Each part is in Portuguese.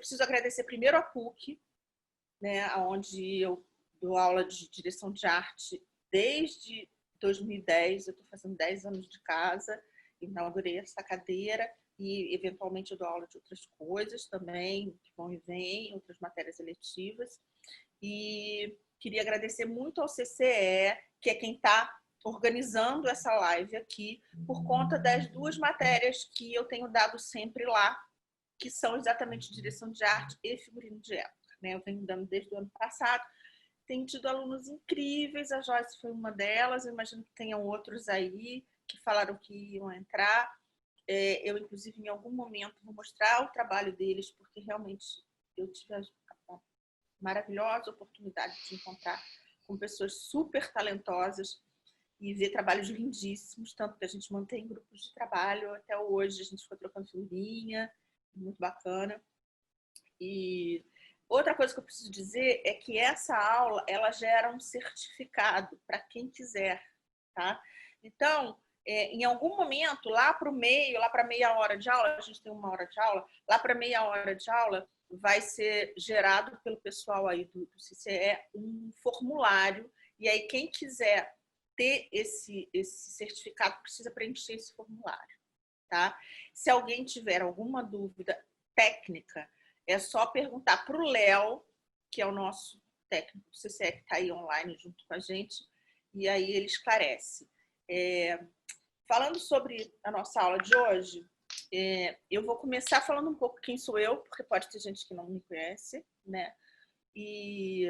preciso agradecer primeiro a PUC, né, onde eu dou aula de direção de arte desde 2010, eu estou fazendo 10 anos de casa, então adorei essa cadeira e, eventualmente, eu dou aula de outras coisas também, que vão e vêm, outras matérias eletivas. E queria agradecer muito ao CCE, que é quem está organizando essa live aqui, por conta das duas matérias que eu tenho dado sempre lá, que são exatamente direção de arte e figurino de época, né? Eu venho dando desde o ano passado, tenho tido alunos incríveis, a Joyce foi uma delas, eu imagino que tenham outros aí que falaram que iam entrar. Eu, inclusive, em algum momento vou mostrar o trabalho deles, porque realmente eu tive a maravilhosa oportunidade de encontrar com pessoas super talentosas e ver trabalhos lindíssimos, tanto que a gente mantém grupos de trabalho até hoje, a gente ficou trocando figurinha, muito bacana. E outra coisa que eu preciso dizer é que essa aula, ela gera um certificado para quem quiser, tá? Então, em algum momento, lá para o meio, lá para meia hora de aula, a gente tem 1 hora de aula, lá para meia hora de aula vai ser gerado pelo pessoal aí do CCE um formulário, e aí quem quiser ter esse certificado precisa preencher esse formulário, tá? Se alguém tiver alguma dúvida técnica, é só perguntar para o Léo, que é o nosso técnico do CCE, que está aí online junto com a gente, e aí ele esclarece. Falando sobre a nossa aula de hoje, eu vou começar falando um pouco quem sou eu, porque pode ter gente que não me conhece, né? E,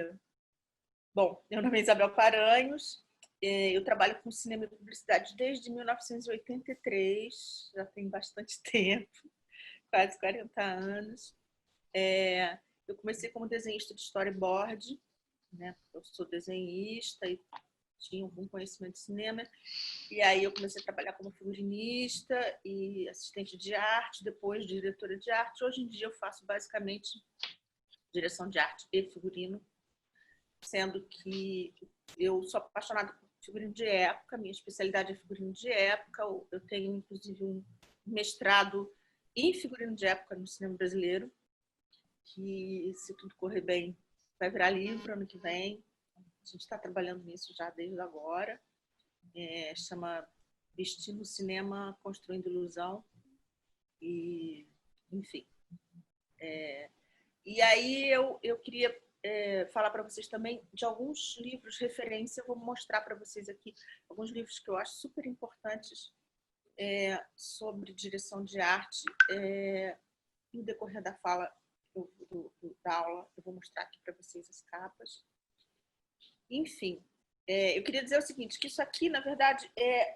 bom, meu nome é Isabel Paranhos, eu trabalho com cinema e publicidade desde 1983, já tem bastante tempo, quase 40 anos. Eu comecei como desenhista de storyboard, né? Eu sou desenhista e tinha algum conhecimento de cinema, e aí eu comecei a trabalhar como figurinista e assistente de arte, depois diretora de arte. Hoje em dia eu faço basicamente direção de arte e figurino, sendo que eu sou apaixonada por figurino de época, minha especialidade é figurino de época, eu tenho inclusive um mestrado em figurino de época no cinema brasileiro, que, se tudo correr bem, vai virar livro ano que vem. A gente está trabalhando nisso já desde agora. Chama Vestindo Cinema, Construindo Ilusão. E, enfim. E aí eu queria falar para vocês também de alguns livros de referência. Eu vou mostrar para vocês aqui alguns livros que eu acho super importantes sobre direção de arte. No decorrer da fala da aula, eu vou mostrar aqui para vocês as capas. Enfim, eu queria dizer o seguinte, que isso aqui, na verdade,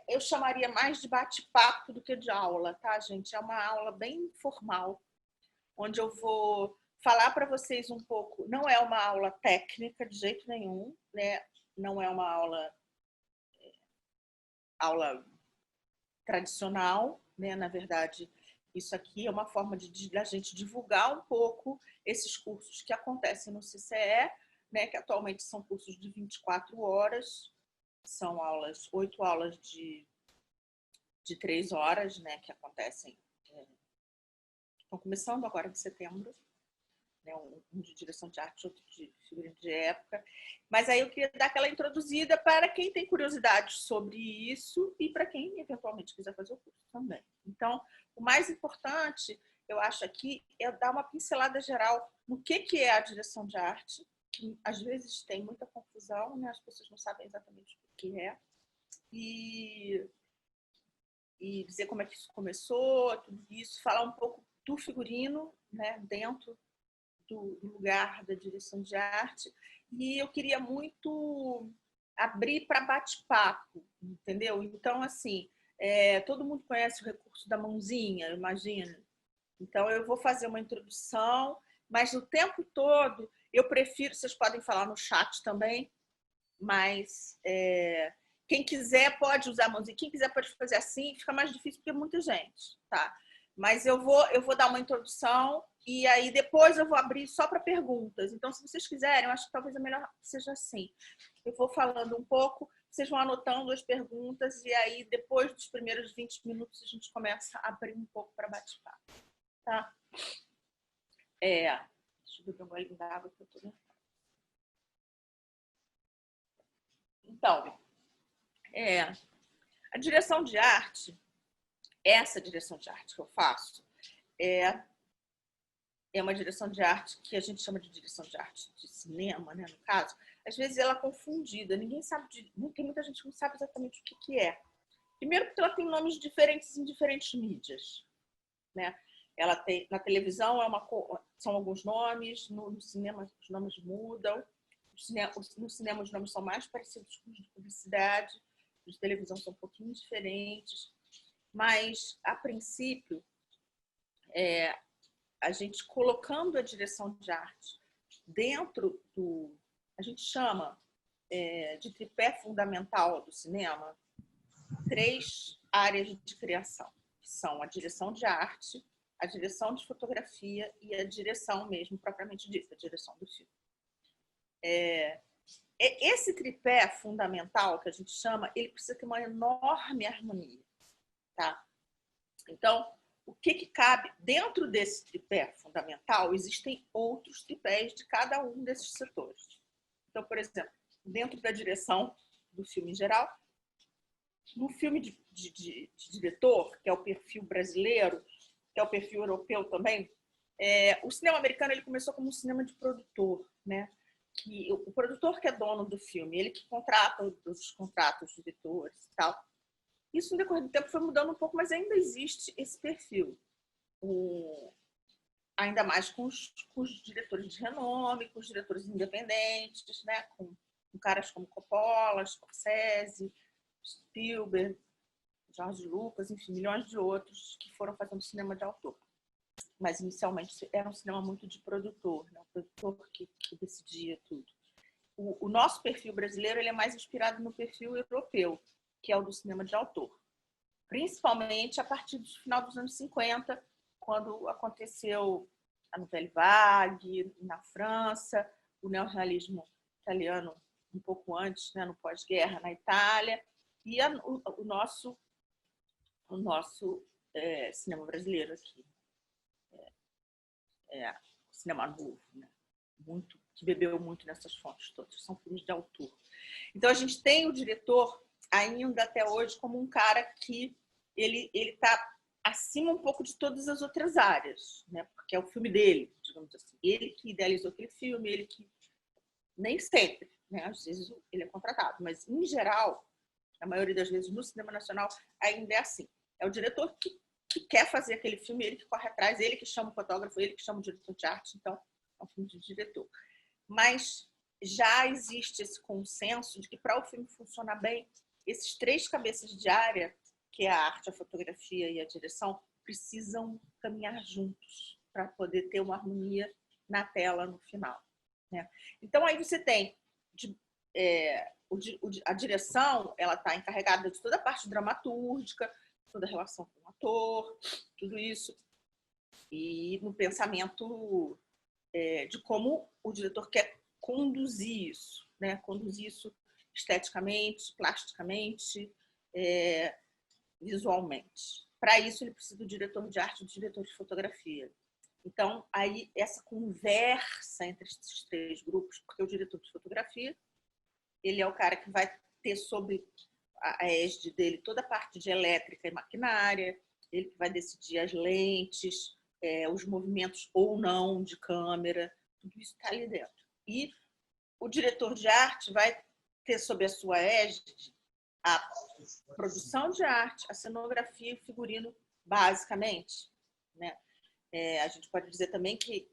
eu chamaria mais de bate-papo do que de aula, tá, gente? É uma aula bem informal, onde eu vou falar para vocês um pouco, não é uma aula técnica de jeito nenhum, né? Não é uma aula tradicional, né? Na verdade, isso aqui é uma forma de a gente divulgar um pouco esses cursos que acontecem no CCE, né, que atualmente são cursos de 24 horas, são 8 aulas de 3 horas, né, que acontecem, estão começando agora em setembro, né, um de direção de arte, outro de figurino de época. Mas aí eu queria dar aquela introduzida para quem tem curiosidade sobre isso e para quem eventualmente quiser fazer o curso também. Então, o mais importante, eu acho aqui, é dar uma pincelada geral no que é a direção de arte, que às vezes tem muita confusão, né? As pessoas não sabem exatamente o que é, e dizer como é que isso começou, tudo isso, falar um pouco do figurino, né, dentro do lugar da direção de arte, e eu queria muito abrir para bate-papo, entendeu? Então, assim, todo mundo conhece o recurso da mãozinha, imagina. Então, eu vou fazer uma introdução, mas o tempo todo eu prefiro, vocês podem falar no chat também, mas quem quiser pode usar a mãozinha, quem quiser pode fazer assim, fica mais difícil porque é muita gente, tá? Mas eu vou dar uma introdução e aí depois eu vou abrir só para perguntas. Então, se vocês quiserem, eu acho que talvez é melhor seja assim. Eu vou falando um pouco, vocês vão anotando as perguntas e aí depois dos primeiros 20 minutos a gente começa a abrir um pouco para bate-papo, tá? Deixa eu beber um golinho d'água que eu tô nervosa. Então, a direção de arte, essa direção de arte que eu faço, é uma direção de arte que a gente chama de direção de arte de cinema, né, no caso. Às vezes ela é confundida, ninguém sabe, tem muita gente que não sabe exatamente o que é. Primeiro porque ela tem nomes diferentes em diferentes mídias, né? Ela tem, na televisão são alguns nomes, no cinema os nomes mudam, no cinema os nomes são mais parecidos com os de publicidade, os de televisão são um pouquinho diferentes, mas, a princípio, a gente colocando a direção de arte dentro do... A gente chama de tripé fundamental do cinema 3 áreas de criação, que são a direção de arte, a direção de fotografia e a direção mesmo, propriamente dita, a direção do filme. Esse tripé fundamental, que a gente chama, ele precisa ter uma enorme harmonia. Tá? Então, o que cabe dentro desse tripé fundamental? Existem outros tripés de cada um desses setores. Então, por exemplo, dentro da direção do filme em geral, no filme de diretor, que é o perfil brasileiro, que é o perfil europeu também, o cinema americano ele começou como um cinema de produtor, né? Que o produtor que é dono do filme, ele que contrata os contratos, os diretores e tal. Isso, no decorrer do tempo, foi mudando um pouco, mas ainda existe esse perfil. Ainda mais com os diretores de renome, com os diretores independentes, né? com caras como Coppola, Scorsese, Spielberg, George Lucas, enfim, milhões de outros que foram fazendo cinema de autor. Mas, inicialmente, era um cinema muito de produtor, né? O produtor que decidia tudo. O nosso perfil brasileiro ele é mais inspirado no perfil europeu, que é o do cinema de autor. Principalmente a partir do final dos anos 50, quando aconteceu a Nouvelle Vague na França, o neorrealismo italiano um pouco antes, né, no pós-guerra na Itália, e o nosso cinema brasileiro aqui. Cinema novo, né? Que bebeu muito nessas fontes todas, são filmes de autor. Então, a gente tem o diretor ainda até hoje como um cara que ele está acima um pouco de todas as outras áreas, né? Porque é o filme dele, digamos assim. Ele que idealizou aquele filme, ele que... Nem sempre, né? Às vezes ele é contratado, mas, em geral, a maioria das vezes no cinema nacional ainda é assim. É o diretor que quer fazer aquele filme, ele que corre atrás, ele que chama o fotógrafo, ele que chama o diretor de arte, então é um filme de diretor. Mas já existe esse consenso de que para o filme funcionar bem, esses 3 cabeças de área, que é a arte, a fotografia e a direção, precisam caminhar juntos para poder ter uma harmonia na tela no final, né? Então aí você tem a direção, ela está encarregada de toda a parte dramatúrgica, toda a relação com o ator, tudo isso, e no pensamento de como o diretor quer conduzir isso, né? Conduzir isso esteticamente, plasticamente, visualmente. Para isso, ele precisa do diretor de arte e do diretor de fotografia. Então, aí, essa conversa entre esses 3 grupos, porque o diretor de fotografia, ele é o cara que vai ter sobre a égide dele toda a parte de elétrica e maquinária, ele que vai decidir as lentes, os movimentos ou não de câmera, tudo isso está ali dentro. E o diretor de arte vai ter sob a sua égide a produção de arte, a cenografia e o figurino, basicamente, né? A gente pode dizer também que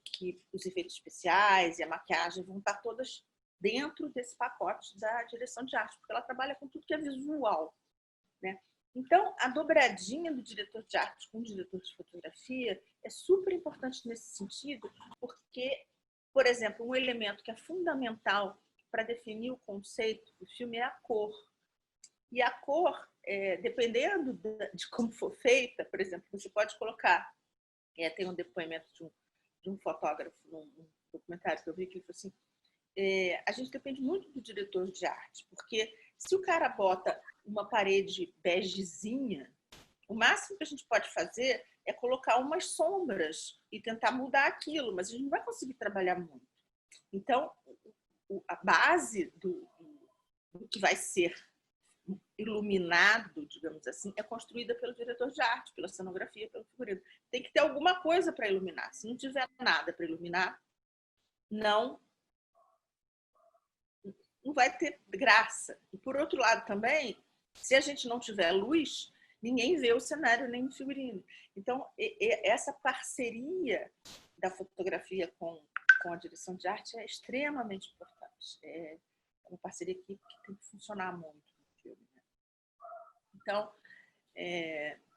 os efeitos especiais e a maquiagem vão estar todas dentro desse pacote da direção de arte, porque ela trabalha com tudo que é visual, né? Então, a dobradinha do diretor de arte com o diretor de fotografia é super importante nesse sentido, porque, por exemplo, um elemento que é fundamental para definir o conceito do filme é a cor. E a cor, dependendo de como for feita, por exemplo, você pode colocar... tem um depoimento de um fotógrafo num documentário que eu vi, que ele falou assim, a gente depende muito do diretor de arte, porque se o cara bota uma parede begezinha, O máximo que a gente pode fazer é colocar umas sombras e tentar mudar aquilo, mas a gente não vai conseguir trabalhar muito. Então, a base do que vai ser iluminado, digamos assim, é construída pelo diretor de arte, pela cenografia, pelo figurino. Tem que ter alguma coisa para iluminar. Se não tiver nada para iluminar, não vai ter graça. E, por outro lado, também, se a gente não tiver luz, ninguém vê o cenário nem o figurino. Então, essa parceria da fotografia com a direção de arte é extremamente importante. É uma parceria que tem que funcionar muito no filme. Né? Então,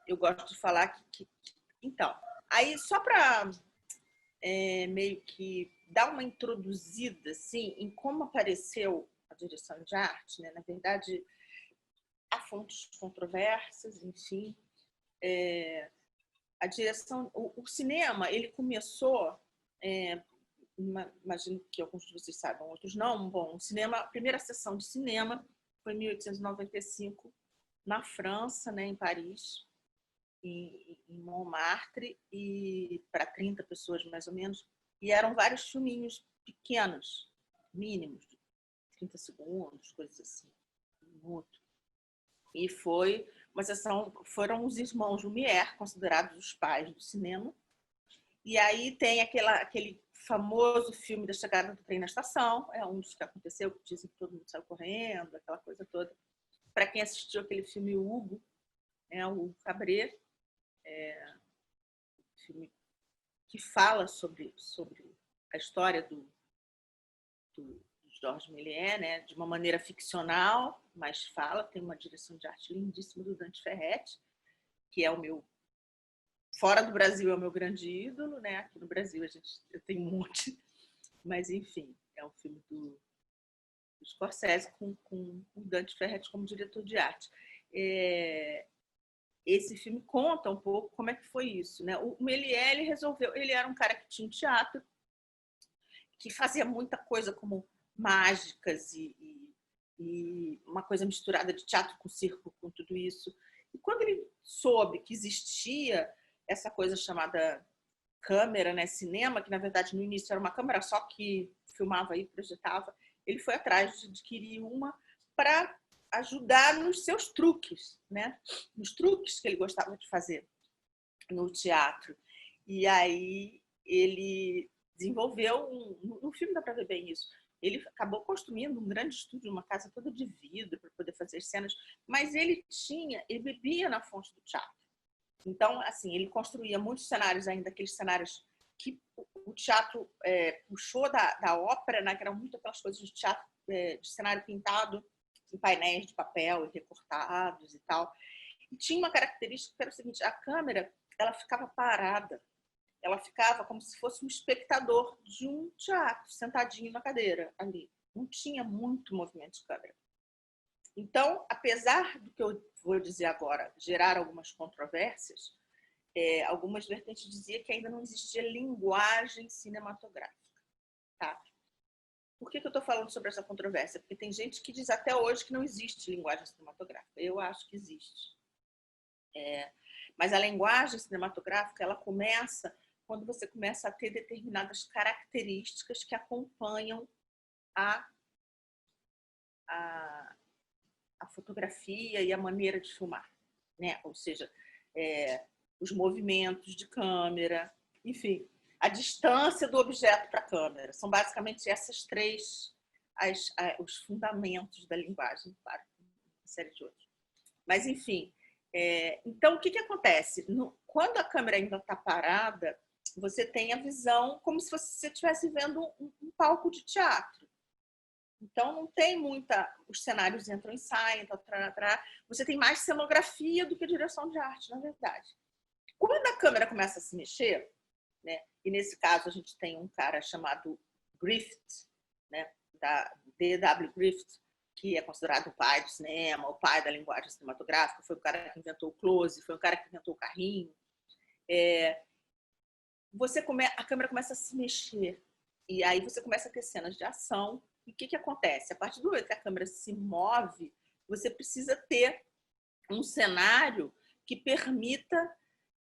eu gosto de falar que... Então, aí só para meio que dar uma introduzida assim, em como apareceu a direção de arte, né? Na verdade, há fontes controversas, enfim. A direção, o cinema, ele começou, imagino que alguns de vocês saibam, outros não. Bom, o cinema, a primeira sessão de cinema foi em 1895 na França, né, em Paris, em Montmartre, e para 30 pessoas mais ou menos, e eram vários filminhos pequenos, mínimos, de 30 segundos, coisas assim, um minuto. E foi uma sessão, foram os irmãos Lumière, considerados os pais do cinema, e aí tem aquele famoso filme da chegada do trem na estação, é um dos que aconteceu, que dizem que todo mundo saiu correndo, aquela coisa toda. Para quem assistiu aquele filme Hugo, o Hugo Cabret, filme que fala sobre a história do Georges Méliès, né, de uma maneira ficcional, mas fala, tem uma direção de arte lindíssima do Dante Ferretti, que é o meu... Fora do Brasil é o meu grande ídolo, né? Aqui no Brasil eu tenho um monte, mas enfim, é um filme do Scorsese com o Dante Ferretti como diretor de arte. Esse filme conta um pouco como é que foi isso, né? O Méliès, ele resolveu, ele era um cara que tinha um teatro, que fazia muita coisa como mágicas e uma coisa misturada de teatro com circo, com tudo isso. E quando ele soube que existia essa coisa chamada câmera, né, cinema, que na verdade no início era uma câmera só que filmava e projetava, ele foi atrás de adquirir uma para ajudar nos seus truques, né? Nos truques que ele gostava de fazer no teatro. E aí ele desenvolveu no filme dá para ver bem isso. Ele acabou construindo um grande estúdio, uma casa toda de vidro para poder fazer cenas, mas ele bebia na fonte do teatro. Então, assim, ele construía muitos cenários ainda, aqueles cenários que o teatro puxou da ópera, né, que eram muito aquelas coisas de teatro, de cenário pintado em painéis de papel recortados e tal. E tinha uma característica que era o seguinte: a câmera, ela ficava parada, ela ficava como se fosse um espectador de um teatro, sentadinho na cadeira ali. Não tinha muito movimento de câmera. Então, apesar do que eu vou dizer agora gerar algumas controvérsias, algumas vertentes diziam que ainda não existia linguagem cinematográfica. Tá? Por que eu estou falando sobre essa controvérsia? Porque tem gente que diz até hoje que não existe linguagem cinematográfica. Eu acho que existe. Mas a linguagem cinematográfica, ela começa quando você começa a ter determinadas características que acompanham a fotografia e a maneira de filmar, né? Ou seja, os movimentos de câmera, enfim, a distância do objeto para a câmera. São basicamente essas três os fundamentos da linguagem, claro, uma série de outros. Mas, enfim, então, o que acontece? Quando a câmera ainda está parada, você tem a visão como se você estivesse vendo um palco de teatro. Então, não tem muita... Os cenários entram e saem, você tem mais cenografia do que direção de arte, na verdade. Quando a câmera começa a se mexer, né, e nesse caso a gente tem um cara chamado Griffith, né, da D.W. Griffith, que é considerado o pai do cinema, o pai da linguagem cinematográfica, foi o cara que inventou o close, foi o cara que inventou o carrinho. A câmera começa a se mexer, e aí você começa a ter cenas de ação. E o que acontece? A partir do momento que a câmera se move, você precisa ter um cenário que permita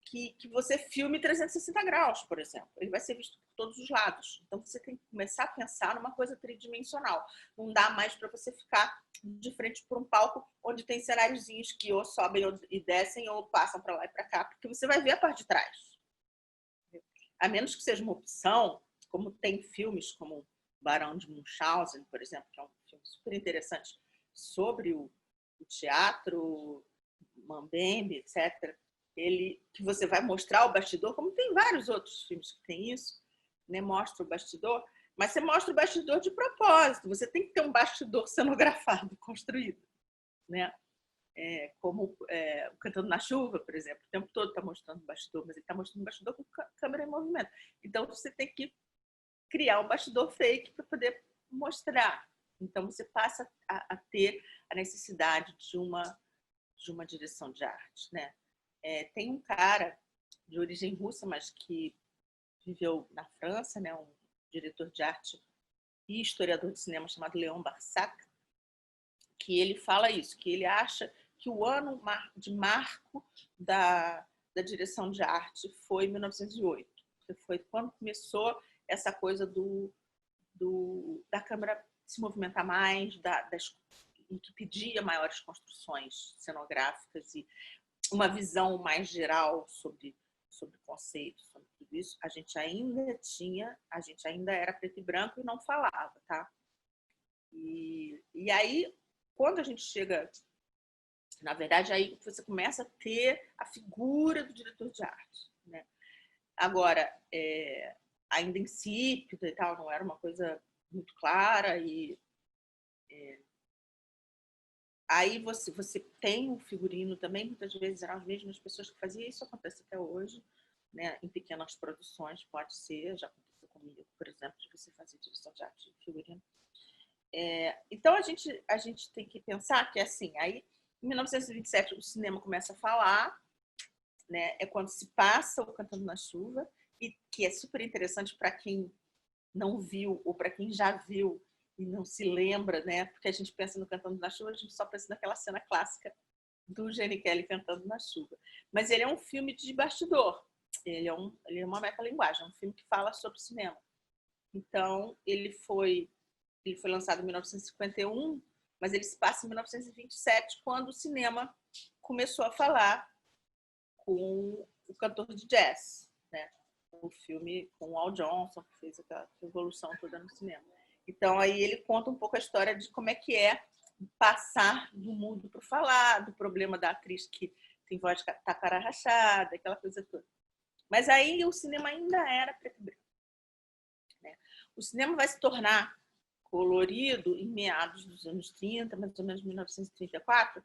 que você filme 360 graus, por exemplo. Ele vai ser visto por todos os lados. Então, você tem que começar a pensar numa coisa tridimensional. Não dá mais para você ficar de frente para um palco onde tem cenáriozinhos que ou sobem e descem ou passam para lá e para cá, porque você vai ver a parte de trás. A menos que seja uma opção, como tem filmes como Barão de Munchausen, por exemplo, que é um filme super interessante sobre o teatro, Mambembe, etc., que você vai mostrar o bastidor, como tem vários outros filmes que tem isso, né? Mostra o bastidor, mas você mostra o bastidor de propósito. Você tem que ter um bastidor cenografado, construído, né? Como o Cantando na Chuva, por exemplo, o tempo todo está mostrando o bastidor, mas ele está mostrando o bastidor com câmera em movimento. Então, você tem que criar um bastidor fake para poder mostrar. Então, você passa a ter a necessidade de uma direção de arte, né? Tem um cara de origem russa, mas que viveu na França, né? Um diretor de arte e historiador de cinema chamado Léon Barsac, que ele fala isso, que ele acha que o ano de marco da direção de arte foi 1908, que foi quando começou essa coisa da câmera se movimentar mais, e que pedia maiores construções cenográficas e uma visão mais geral sobre conceitos, sobre tudo isso. A gente ainda era preto e branco e não falava, tá? E aí, quando a gente chega, na verdade, aí você começa a ter a figura do diretor de arte, né? Agora, ainda insípida e tal, não era uma coisa muito clara aí você tem um figurino também, muitas vezes eram as mesmas pessoas que faziam, isso acontece até hoje, né? Em pequenas produções, pode ser, já aconteceu comigo, por exemplo, de você fazer direção de arte de figurino. Então, a gente tem que pensar que, assim, aí, em 1927, o cinema começa a falar, né? É quando se passa o Cantando na Chuva, e que é super interessante para quem não viu ou para quem já viu e não se lembra, né? Porque a gente pensa no Cantando na Chuva, a gente só pensa naquela cena clássica do Gene Kelly cantando na chuva. Mas ele é um filme de bastidor. Ele é uma metalinguagem, é um filme que fala sobre cinema. Então, ele foi lançado em 1951, mas ele se passa em 1927, quando o cinema começou a falar com o cantor de jazz, né? O filme com o Al Johnson, que fez aquela revolução toda no cinema. Então, aí ele conta um pouco a história de como é que é passar do mudo para o falar, do problema da atriz que tem voz de tacara rachada, aquela coisa toda. Mas aí o cinema ainda era preto e branco, né? O cinema vai se tornar colorido em meados dos anos 30, mais ou menos 1934,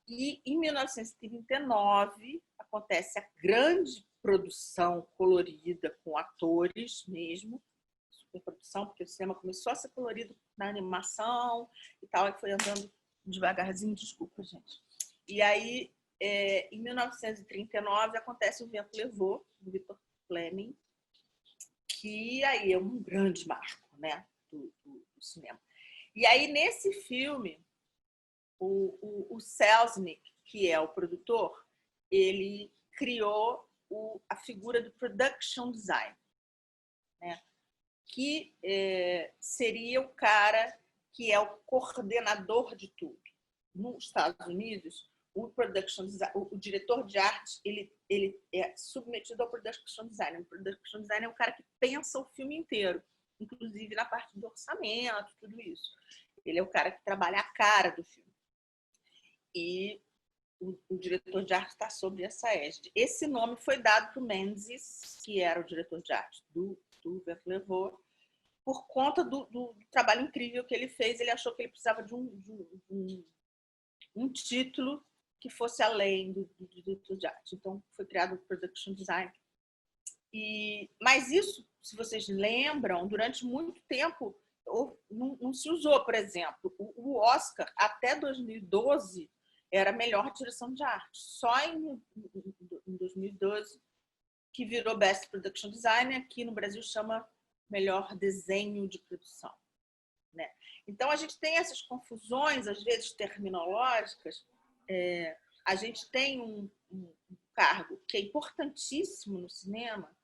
e em 1939 acontece a grande produção colorida com atores mesmo, superprodução, porque o cinema começou a ser colorido na animação e tal, e foi andando devagarzinho, desculpa, gente. E aí, em 1939, acontece O Vento Levou, do Victor Fleming, que aí é um grande marco, né, do cinema. E aí, nesse filme, o Selznick, que é o produtor, ele criou a figura do production design, né? Que seria o cara que é o coordenador de tudo. Nos Estados Unidos, o diretor de arte ele é submetido ao production design. O production design é o cara que pensa o filme inteiro, inclusive na parte do orçamento, tudo isso. Ele é o cara que trabalha a cara do filme. E o diretor de arte está sob essa égide. Esse nome foi dado para o Menzies, que era o diretor de arte do Vento Levou, por conta do trabalho incrível que ele fez. Ele achou que ele precisava de um título que fosse além do diretor de arte. Então, foi criado o Production Design. Mas isso, se vocês lembram, durante muito tempo não se usou. Por exemplo, o Oscar, até 2012, era a melhor direção de arte. Só em 2012 que virou Best Production Design, aqui no Brasil chama melhor desenho de produção, né? Então, a gente tem essas confusões, às vezes terminológicas. A gente tem um cargo que é importantíssimo no cinema,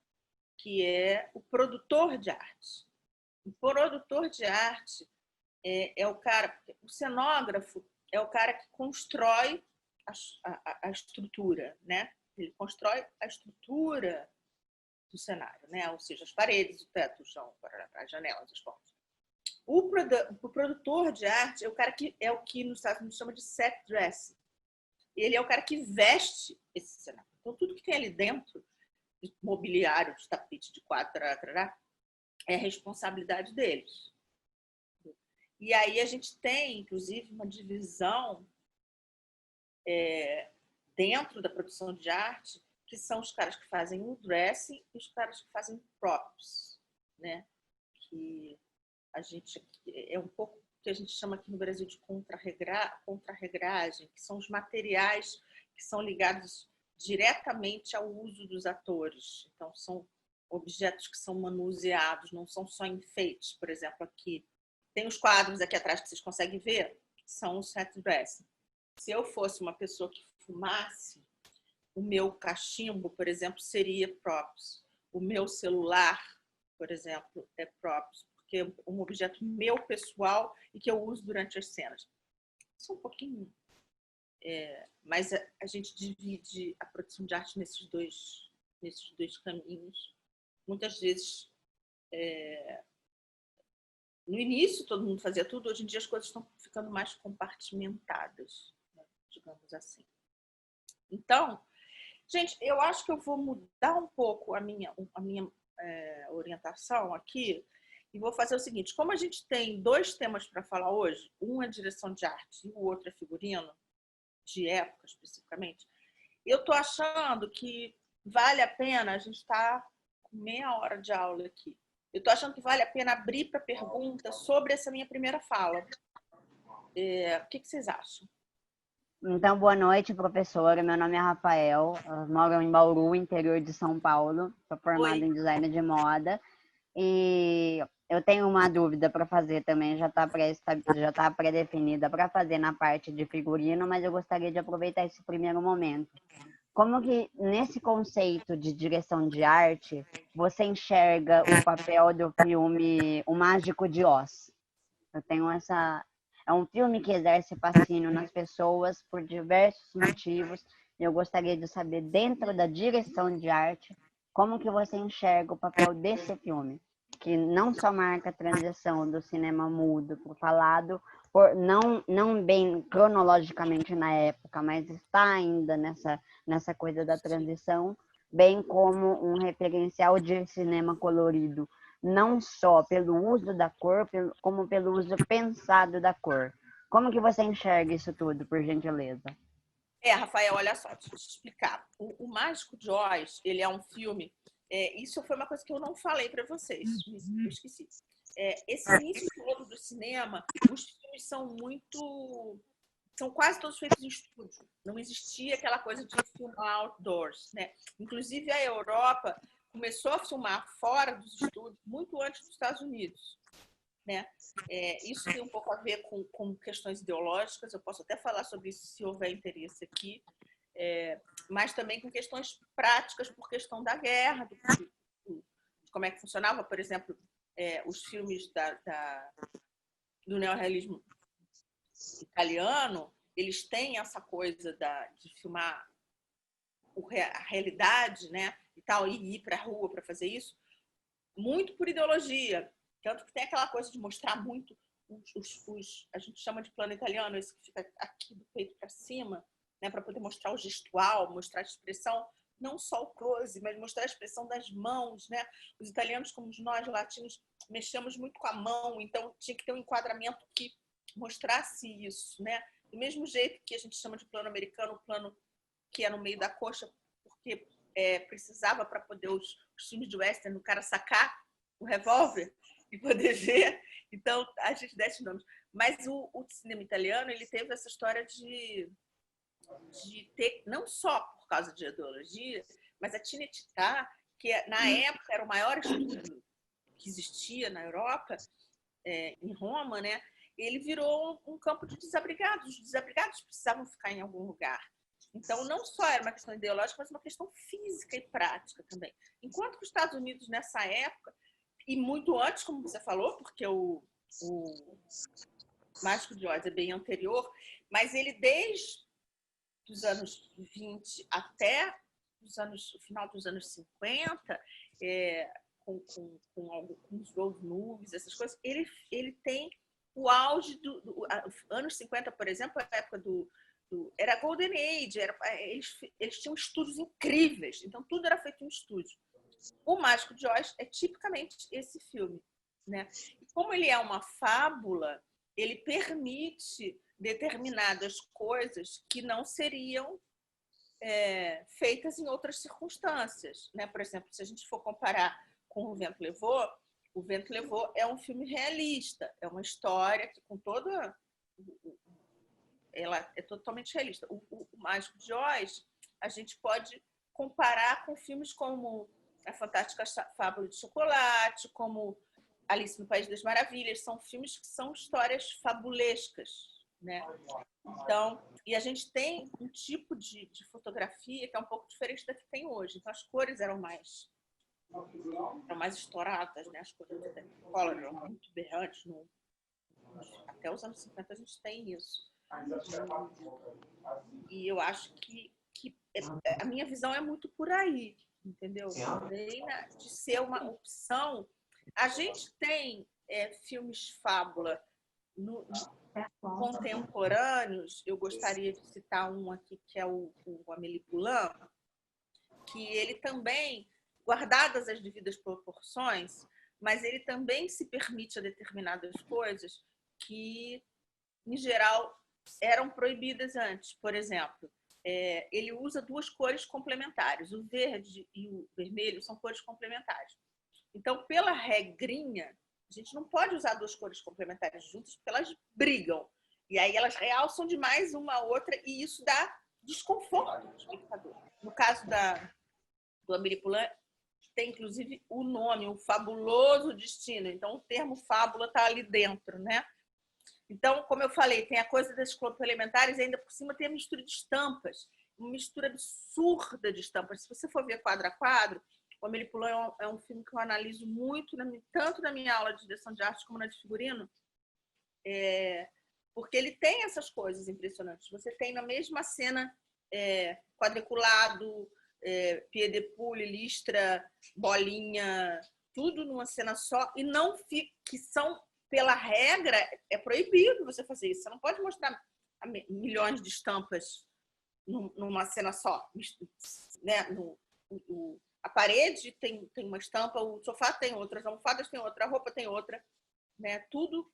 que é o produtor de arte. O produtor de arte é o cara, o cenógrafo é o cara que constrói a estrutura, né? Ele constrói a estrutura do cenário, né? Ou seja, as paredes, o teto, o chão, as janelas, as portas. O produtor de arte é o cara que é o que nos Estados Unidos chama de set dressing. Ele é o cara que veste esse cenário. Então, tudo que tem ali dentro, de mobiliário, de tapete, de quadro, é responsabilidade deles. E aí a gente tem, inclusive, uma divisão dentro da produção de arte, que são os caras que fazem o dressing e os caras que fazem props, né? Que a gente é um pouco que a gente chama aqui no Brasil de contra-regragem, que são os materiais que são ligados diretamente ao uso dos atores. Então, são objetos que são manuseados, não são só enfeites. Por exemplo, aqui tem os quadros aqui atrás que vocês conseguem ver, são os set dressing. Se eu fosse uma pessoa que fumasse, o meu cachimbo, por exemplo, seria props. O meu celular, por exemplo, é props, porque é um objeto meu pessoal e que eu uso durante as cenas. Isso é um pouquinho... mas a gente divide a produção de arte nesses dois caminhos. Muitas vezes, no início, todo mundo fazia tudo. Hoje em dia, as coisas estão ficando mais compartimentadas, né? Digamos assim. Então, gente, eu acho que eu vou mudar um pouco a minha orientação aqui e vou fazer o seguinte. Como a gente tem 2 temas para falar hoje, um é direção de arte e o outro é figurino, de época especificamente, eu estou achando que vale a pena, a gente está com meia hora de aula aqui, eu estou achando que vale a pena abrir para perguntas sobre essa minha primeira fala. O que vocês acham? Então, boa noite, professora. Meu nome é Rafael, eu moro em Bauru, interior de São Paulo. Sou formada em design de moda. E eu tenho uma dúvida para fazer também, já está pré-definida para fazer na parte de figurino, mas eu gostaria de aproveitar esse primeiro momento. Como que, nesse conceito de direção de arte, você enxerga o papel do filme O Mágico de Oz? Eu tenho essa... É um filme que exerce fascínio nas pessoas por diversos motivos. E eu gostaria de saber, dentro da direção de arte, como que você enxerga o papel desse filme, que não só marca a transição do cinema mudo para o falado, não bem cronologicamente na época, mas está ainda nessa coisa da transição, bem como um referencial de cinema colorido, não só pelo uso da cor, como pelo uso pensado da cor. Como que você enxerga isso tudo, por gentileza? Rafael, olha só, deixa eu te explicar. O Mágico de Oz, ele é um filme... isso foi uma coisa que eu não falei para vocês, eu esqueci. Esse início todo do cinema, os filmes são quase todos feitos em estúdio. Não existia aquela coisa de filmar outdoors, né? Inclusive, a Europa começou a filmar fora dos estúdios muito antes dos Estados Unidos, né? Isso tem um pouco a ver com questões ideológicas, eu posso até falar sobre isso se houver interesse aqui, mas também com questões práticas por questão da guerra, de como é que funcionava, por exemplo, os filmes do neorrealismo italiano, eles têm essa coisa de filmar a realidade, né, e tal, e ir para a rua para fazer isso, muito por ideologia. Tanto que tem aquela coisa de mostrar muito a gente chama de plano italiano, esse que fica aqui do peito para cima, né, para poder mostrar o gestual, mostrar a expressão, não só o close, mas mostrar a expressão das mãos, né? Os italianos, como nós latinos, mexemos muito com a mão, então tinha que ter um enquadramento que mostrasse isso, né? Do mesmo jeito que a gente chama de plano americano, o plano que é no meio da coxa, porque precisava para poder os filmes de western, o cara sacar o revólver e poder ver. Então, a gente dá esses nomes. Mas o cinema italiano, ele teve essa história de ter, não só por causa de ideologia, mas a Cinecittà, que na época era o maior estúdio que existia na Europa, em Roma, né? Ele virou um campo de desabrigados. Os desabrigados precisavam ficar em algum lugar. Então, não só era uma questão ideológica, mas uma questão física e prática também. Enquanto que os Estados Unidos, nessa época, e muito antes, como você falou, porque o Mágico de Oz é bem anterior, mas ele, desde os anos 20 até o final dos anos 50, com os road movies, essas coisas, ele tem o auge anos 50, por exemplo, a época era Golden Age, eles tinham estúdios incríveis, então tudo era feito em estúdio. O Mágico de Oz é tipicamente esse filme, né? E como ele é uma fábula, ele permite determinadas coisas que não seriam feitas em outras circunstâncias, né? Por exemplo, se a gente for comparar com O Vento Levou é um filme realista, é uma história que ela é totalmente realista. O Mágico de Oz, a gente pode comparar com filmes como A Fantástica Fábula de Chocolate, como Alice no País das Maravilhas, são filmes que são histórias fabulescas, né? Então, e a gente tem um tipo de fotografia que é um pouco diferente da que tem hoje. Então, as cores eram mais estouradas, né? As cores do Technicolor eram muito berrantes. Até os anos 50 a gente tem isso. E eu acho que a minha visão é muito por aí, entendeu? De ser uma opção. A gente tem filmes fábula contemporâneos. Eu gostaria de citar um aqui, que é o Amélie Poulain, que ele também, guardadas as devidas proporções, mas ele também se permite a determinadas coisas que, em geral, eram proibidas antes. Por exemplo, ele usa duas cores complementares. O verde e o vermelho são cores complementares. Então, pela regrinha, a gente não pode usar duas cores complementares juntas porque elas brigam. E aí elas realçam demais uma a outra e isso dá desconforto no espectador. No caso do Amélie Poulain, tem inclusive o nome, o fabuloso destino. Então, o termo fábula está ali dentro, né? Então, como eu falei, tem a coisa das complementares e ainda por cima tem a mistura de estampas. Uma mistura absurda de estampas. Se você for ver quadro a quadro, o Amélie Poulain é um filme que eu analiso muito, tanto na minha aula de direção de arte como na de figurino, porque ele tem essas coisas impressionantes. Você tem na mesma cena quadriculado, pied de poule, listra, bolinha, tudo numa cena só, e não que são, pela regra, é proibido você fazer isso. Você não pode mostrar milhões de estampas numa cena só, né? A parede tem uma estampa, o sofá tem outra, as almofadas tem outra, a roupa tem outra, né? Tudo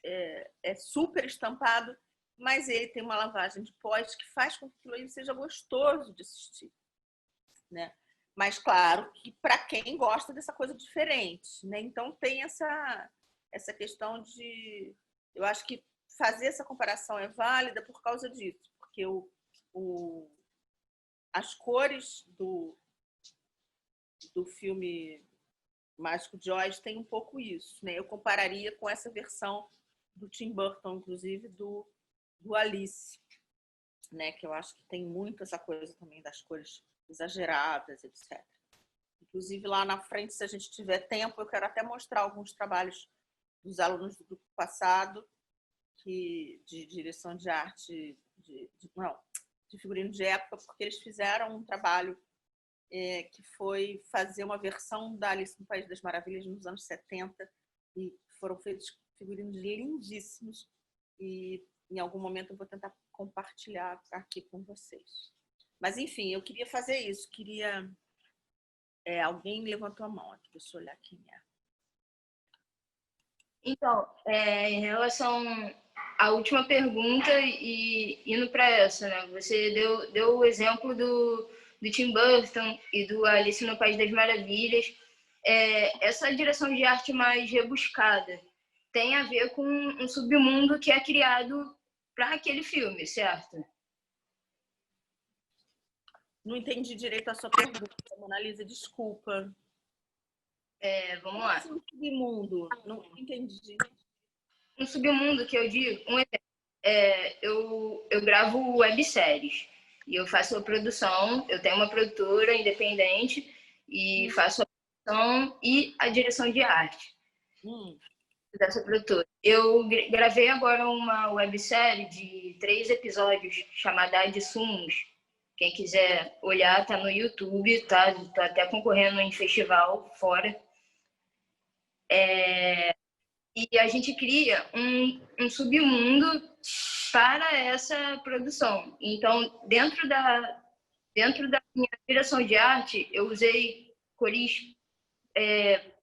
é super estampado, mas ele tem uma lavagem de pós que faz com que aquilo aí seja gostoso de assistir, né? Mas claro que para quem gosta dessa coisa diferente, né? Então tem essa questão de, eu acho que fazer essa comparação é válida por causa disso, porque as cores do filme Mágico de Oz tem um pouco isso, né? Eu compararia com essa versão do Tim Burton, inclusive do Alice, né? Que eu acho que tem muito essa coisa também das cores exageradas, etc. Inclusive lá na frente, se a gente tiver tempo, eu quero até mostrar alguns trabalhos dos alunos do passado de direção de arte, de figurino de época, porque eles fizeram um trabalho que foi fazer uma versão da Alice no País das Maravilhas nos anos 70 e foram feitos figurinos lindíssimos e em algum momento eu vou tentar compartilhar aqui com vocês. Mas enfim, eu queria fazer isso, alguém levantou a mão aqui, deixa eu olhar quem é. Então, em relação à última pergunta e indo para essa, né? Você deu o exemplo do Tim Burton e do Alice no País das Maravilhas. Essa direção de arte mais rebuscada tem a ver com um submundo que é criado para aquele filme, certo? Não entendi direito a sua pergunta, Mona Lisa, desculpa. Vamos lá. Um submundo, não entendi. Um submundo que eu digo, eu gravo webséries. E eu faço a produção, eu tenho uma produtora independente e faço a produção e a direção de arte dessa produtora. Eu gravei agora uma websérie de 3 episódios chamada De Sumos. Quem quiser olhar, tá no YouTube, tá? Tô até concorrendo em festival fora. E a gente cria um submundo para essa produção. Então, dentro da minha direção de arte, eu usei cores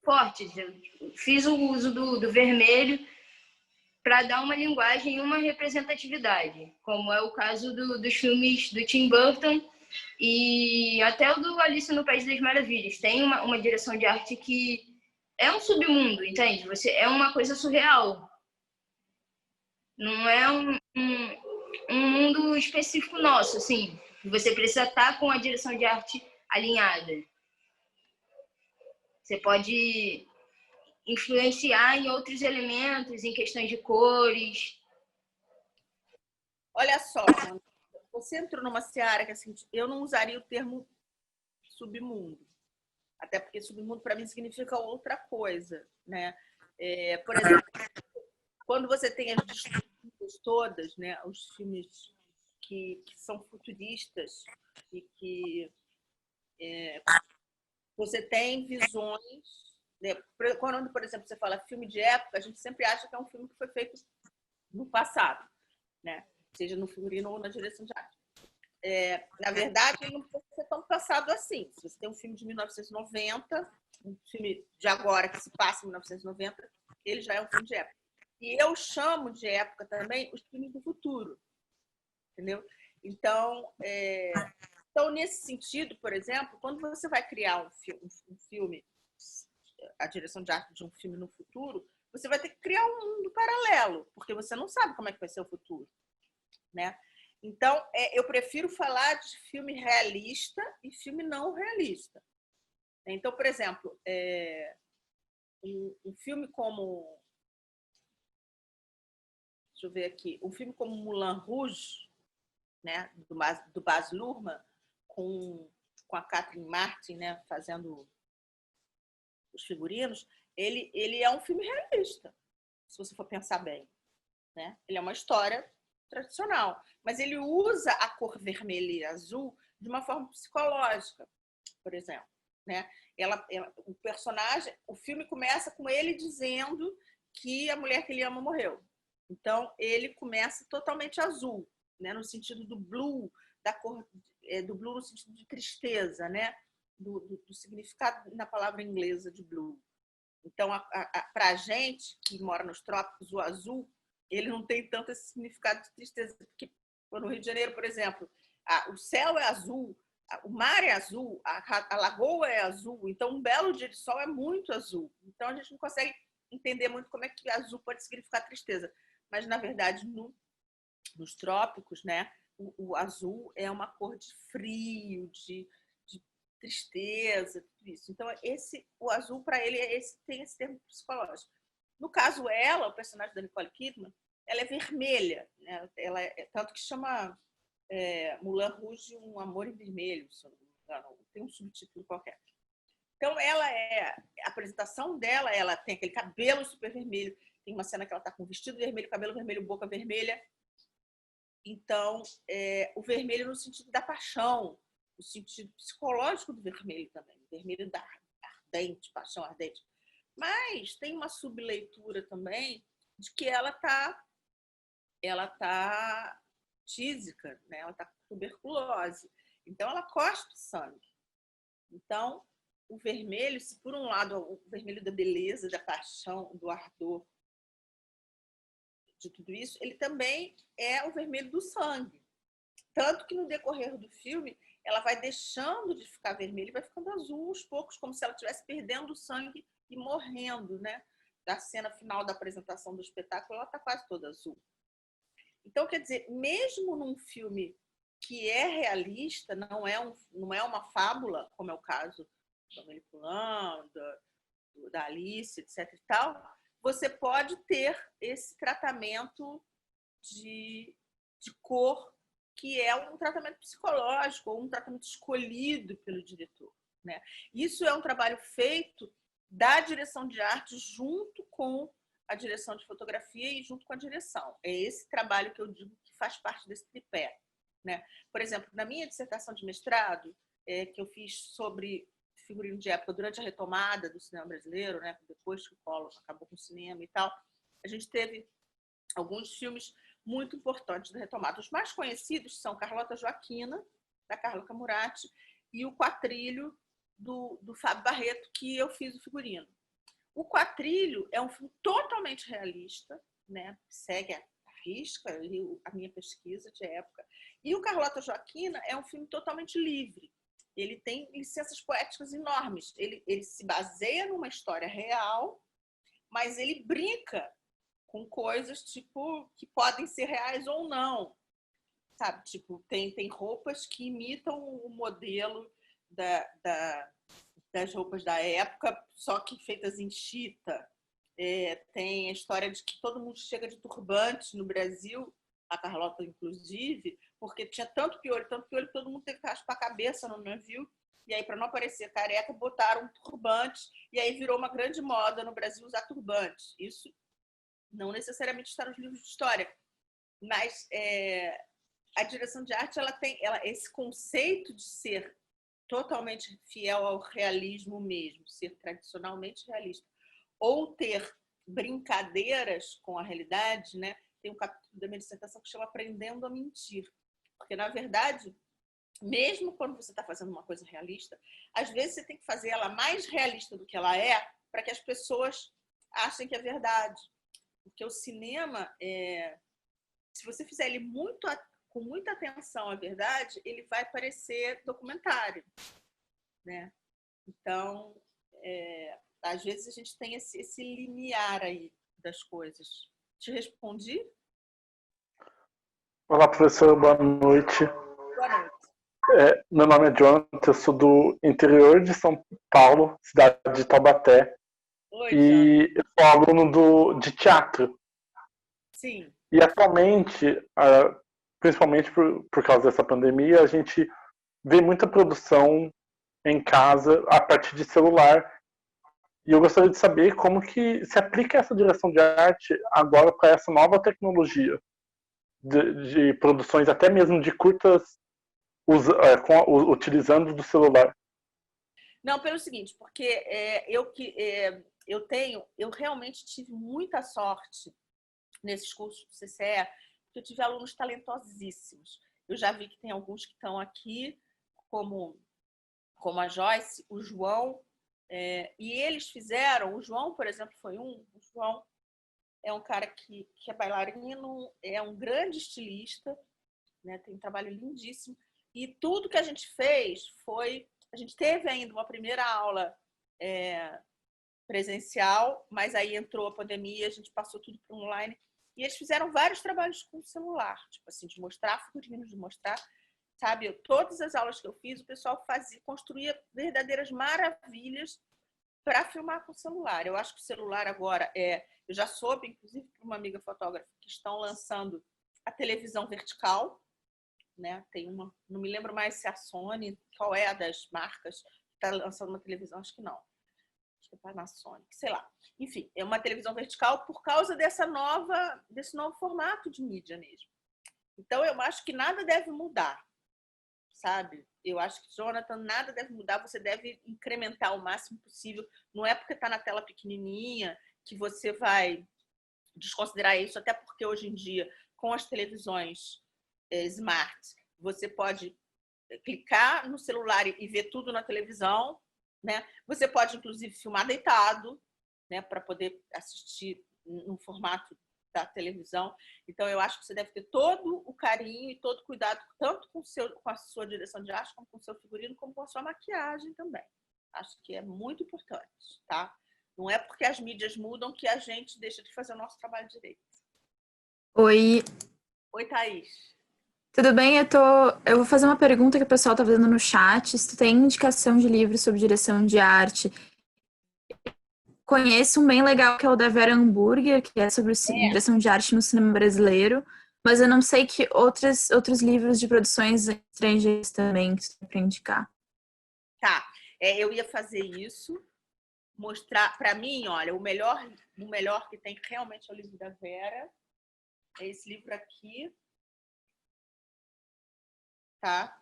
fortes. Eu fiz o uso do vermelho para dar uma linguagem e uma representatividade, como é o caso dos filmes do Tim Burton e até o do Alice no País das Maravilhas. Tem uma direção de arte que é um submundo, entende? É uma coisa surreal. Não é um mundo específico nosso, assim. Você precisa estar com a direção de arte alinhada. Você pode influenciar em outros elementos, em questões de cores. Olha só, você entrou numa seara que assim, eu não usaria o termo submundo, até porque submundo para mim significa outra coisa, né? Por exemplo, quando você tem as disputas todas, né, os filmes que são futuristas e que você tem visões, né? Quando, por exemplo, você fala filme de época, a gente sempre acha que é um filme que foi feito no passado, né? Seja no figurino ou na direção de arte. Na verdade, ele não pode ser tão passado assim. Se você tem um filme de 1990, um filme de agora que se passa em 1990, ele já é um filme de época. E eu chamo de época também os filmes do futuro, entendeu? Então, nesse sentido, por exemplo, quando você vai criar um filme, a direção de arte de um filme no futuro, você vai ter que criar um mundo paralelo, porque você não sabe como é que vai ser o futuro, né? Então, eu prefiro falar de filme realista e filme não realista. Então, por exemplo, um filme como... Deixa eu ver aqui. Um filme como Moulin Rouge, né, do Baz Luhrmann, com a Catherine Martin, né, fazendo os figurinos, ele é um filme realista, se você for pensar bem, né? Ele é uma história tradicional, mas ele usa a cor vermelha e azul de uma forma psicológica, por exemplo, né? O personagem, o filme começa com ele dizendo que a mulher que ele ama morreu. Então ele começa totalmente azul, né? No sentido do blue, da cor do blue no sentido de tristeza, né? Do significado na palavra inglesa de blue. Então, para a gente que mora nos trópicos, o azul ele não tem tanto esse significado de tristeza, porque no Rio de Janeiro, por exemplo, o céu é azul, o mar é azul, a lagoa é azul, então um belo dia de sol é muito azul. Então a gente não consegue entender muito como é que azul pode significar tristeza, mas na verdade nos trópicos, né, o azul é uma cor de frio, de tristeza, tudo isso. Então o azul para ele tem esse termo psicológico. No caso o personagem da Nicole Kidman, ela é vermelha, né? Ela tanto que chama Moulin Rouge, um amor em vermelho, se eu não me engano, tem um subtítulo qualquer. Então a apresentação dela, ela tem aquele cabelo super vermelho, tem uma cena que ela está com vestido vermelho, cabelo vermelho, boca vermelha. Então o vermelho no sentido da paixão, no sentido psicológico do vermelho também, o vermelho da ardente, paixão ardente. Mas tem uma subleitura também de que ela tá tísica, né? Ela está com tuberculose. Então, ela cospe sangue. Então, o vermelho, se por um lado o vermelho da beleza, da paixão, do ardor, de tudo isso, ele também é o vermelho do sangue. Tanto que no decorrer do filme, ela vai deixando de ficar vermelha e vai ficando azul aos poucos, como se ela estivesse perdendo o sangue e morrendo, né? Da cena final da apresentação do espetáculo, ela está quase toda azul. Então, quer dizer, mesmo num filme que é realista, não é uma fábula, como é o caso do Amélie Poulain, da Alice, etc. e tal, você pode ter esse tratamento de cor que é um tratamento psicológico ou um tratamento escolhido pelo diretor, né? Isso é um trabalho feito da direção de arte junto com a direção de fotografia e junto com a direção. É esse trabalho que eu digo que faz parte desse tripé, né? Por exemplo, na minha dissertação de mestrado, que eu fiz sobre figurino de época durante a retomada do cinema brasileiro, né? Depois que o Collor acabou com o cinema e tal, a gente teve alguns filmes muito importantes da retomada. Os mais conhecidos são Carlota Joaquina, da Carla Camurati, e o Quatrilho, do Fábio Barreto, que eu fiz o figurino. O Quatrilho é um filme totalmente realista, né? Segue a risca, a minha pesquisa de época. E o Carlota Joaquina é um filme totalmente livre. Ele tem licenças poéticas enormes. Ele se baseia numa história real, mas ele brinca com coisas tipo que podem ser reais ou não. Sabe? Tipo, tem roupas que imitam o modelo das roupas da época, só que feitas em chita. Tem a história de que todo mundo chega de turbante no Brasil, a Carlota inclusive, porque tinha tanto piolho, que todo mundo teve que raspar a cabeça no navio, e aí, para não parecer careca, botaram um turbante, e aí virou uma grande moda no Brasil usar turbante. Isso não necessariamente está nos livros de história, mas a direção de arte ela tem esse conceito de ser totalmente fiel ao realismo mesmo, ser tradicionalmente realista, ou ter brincadeiras com a realidade, né? Tem um capítulo da minha dissertação que chama Aprendendo a Mentir, porque, na verdade, mesmo quando você está fazendo uma coisa realista, às vezes você tem que fazer ela mais realista do que ela é, para que as pessoas achem que é verdade. Porque o cinema, se você fizer ele com muita atenção à verdade, ele vai parecer documentário, né? Então, às vezes a gente tem esse limiar aí das coisas. Te respondi? Olá, professora, boa noite. Boa noite. Meu nome é Jonathan, eu sou do interior de São Paulo, cidade de Taubaté. Oi, e eu sou aluno de teatro. Sim. E atualmente, principalmente por causa dessa pandemia, a gente vê muita produção em casa a partir de celular. E eu gostaria de saber como que se aplica essa direção de arte agora para essa nova tecnologia de produções, até mesmo de curtas, utilizando do celular. Não, pelo seguinte, porque eu realmente tive muita sorte nesses cursos do CCE, porque eu tive alunos talentosíssimos. Eu já vi que tem alguns que estão aqui, como a Joyce, o João, e eles fizeram, o João, por exemplo, o João é um cara que é bailarino, é um grande estilista, né, tem um trabalho lindíssimo, e tudo que a gente fez a gente teve ainda uma primeira aula presencial, mas aí entrou a pandemia, a gente passou tudo para online, e eles fizeram vários trabalhos com o celular, tipo assim, de mostrar figurinos, de mostrar, sabe? Todas as aulas que eu fiz, o pessoal construía verdadeiras maravilhas para filmar com o celular. Eu acho que o celular agora eu já soube, inclusive, por uma amiga fotógrafa, que estão lançando a televisão vertical, né? Tem uma, não me lembro mais se é a Sony, qual é a das marcas, está lançando uma televisão, acho que não. Acho que é Panasonic, sei lá. Enfim, é uma televisão vertical por causa desse novo formato de mídia mesmo. Então, eu acho que nada deve mudar, sabe? Eu acho que, Jonathan, nada deve mudar, você deve incrementar o máximo possível. Não é porque está na tela pequenininha que você vai desconsiderar isso, até porque hoje em dia, com as televisões smart, você pode clicar no celular e ver tudo na televisão, né? Você pode, inclusive, filmar deitado, né, para poder assistir no formato da televisão. Então, eu acho que você deve ter todo o carinho e todo o cuidado, tanto com a sua direção de arte, como com o seu figurino, como com a sua maquiagem também. Acho que é muito importante, tá? Não é porque as mídias mudam que a gente deixa de fazer o nosso trabalho direito. Oi. Oi, Thaís. Tudo bem? Eu vou fazer uma pergunta que o pessoal tá fazendo no chat. Se tu tem indicação de livro sobre direção de arte, conheço um bem legal que é o da Vera Hamburger, que é sobre direção de arte no cinema brasileiro. Mas eu não sei que outros livros de produções estrangeiras também que você tem para indicar. Tá, eu ia fazer isso, mostrar para mim, olha, o melhor que tem realmente é o livro da Vera, é esse livro aqui, tá?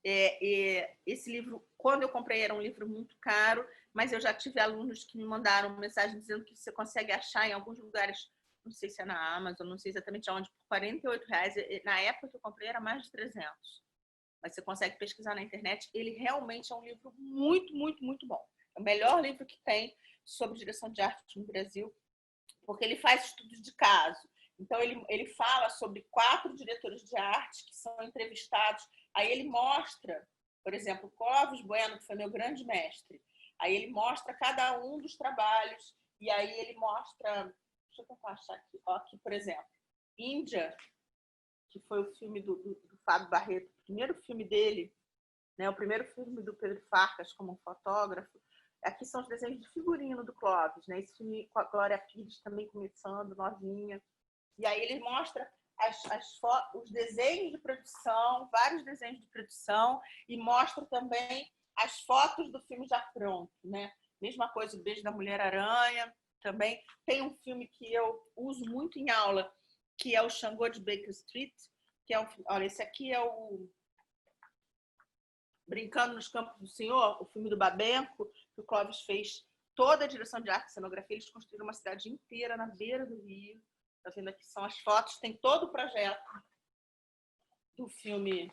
Esse livro, quando eu comprei, era um livro muito caro, mas eu já tive alunos que me mandaram mensagem dizendo que você consegue achar em alguns lugares, não sei se é na Amazon, não sei exatamente onde, por R$48. Na época que eu comprei era mais de 300. Mas você consegue pesquisar na internet. Ele realmente é um livro muito, muito, muito bom. É o melhor livro que tem sobre direção de arte no Brasil, porque ele faz estudos de caso. Então, ele fala sobre 4 diretores de arte que são entrevistados. Aí ele mostra, por exemplo, Clóvis Bueno, que foi meu grande mestre. Aí ele mostra cada um dos trabalhos. E aí ele mostra... Deixa eu tentar achar aqui. Ó, aqui, por exemplo, Índia, que foi o filme do Fábio Barreto, o primeiro filme dele, né, o primeiro filme do Pedro Farcas como fotógrafo. Aqui são os desenhos de figurino do Clóvis, né? Esse filme com a Glória Pires também começando, novinha. E aí ele mostra os desenhos de produção, vários desenhos de produção, e mostra também as fotos do filme já pronto, né? Mesma coisa, o Beijo da Mulher-Aranha. Também tem um filme que eu uso muito em aula, que é o Xangô de Baker Street, que é olha, esse aqui é o Brincando nos Campos do Senhor, o filme do Babenco, que o Clóvis fez toda a direção de arte e cenografia. Eles construíram uma cidade inteira na beira do rio. Tá vendo aqui? São as fotos, tem todo o projeto do filme,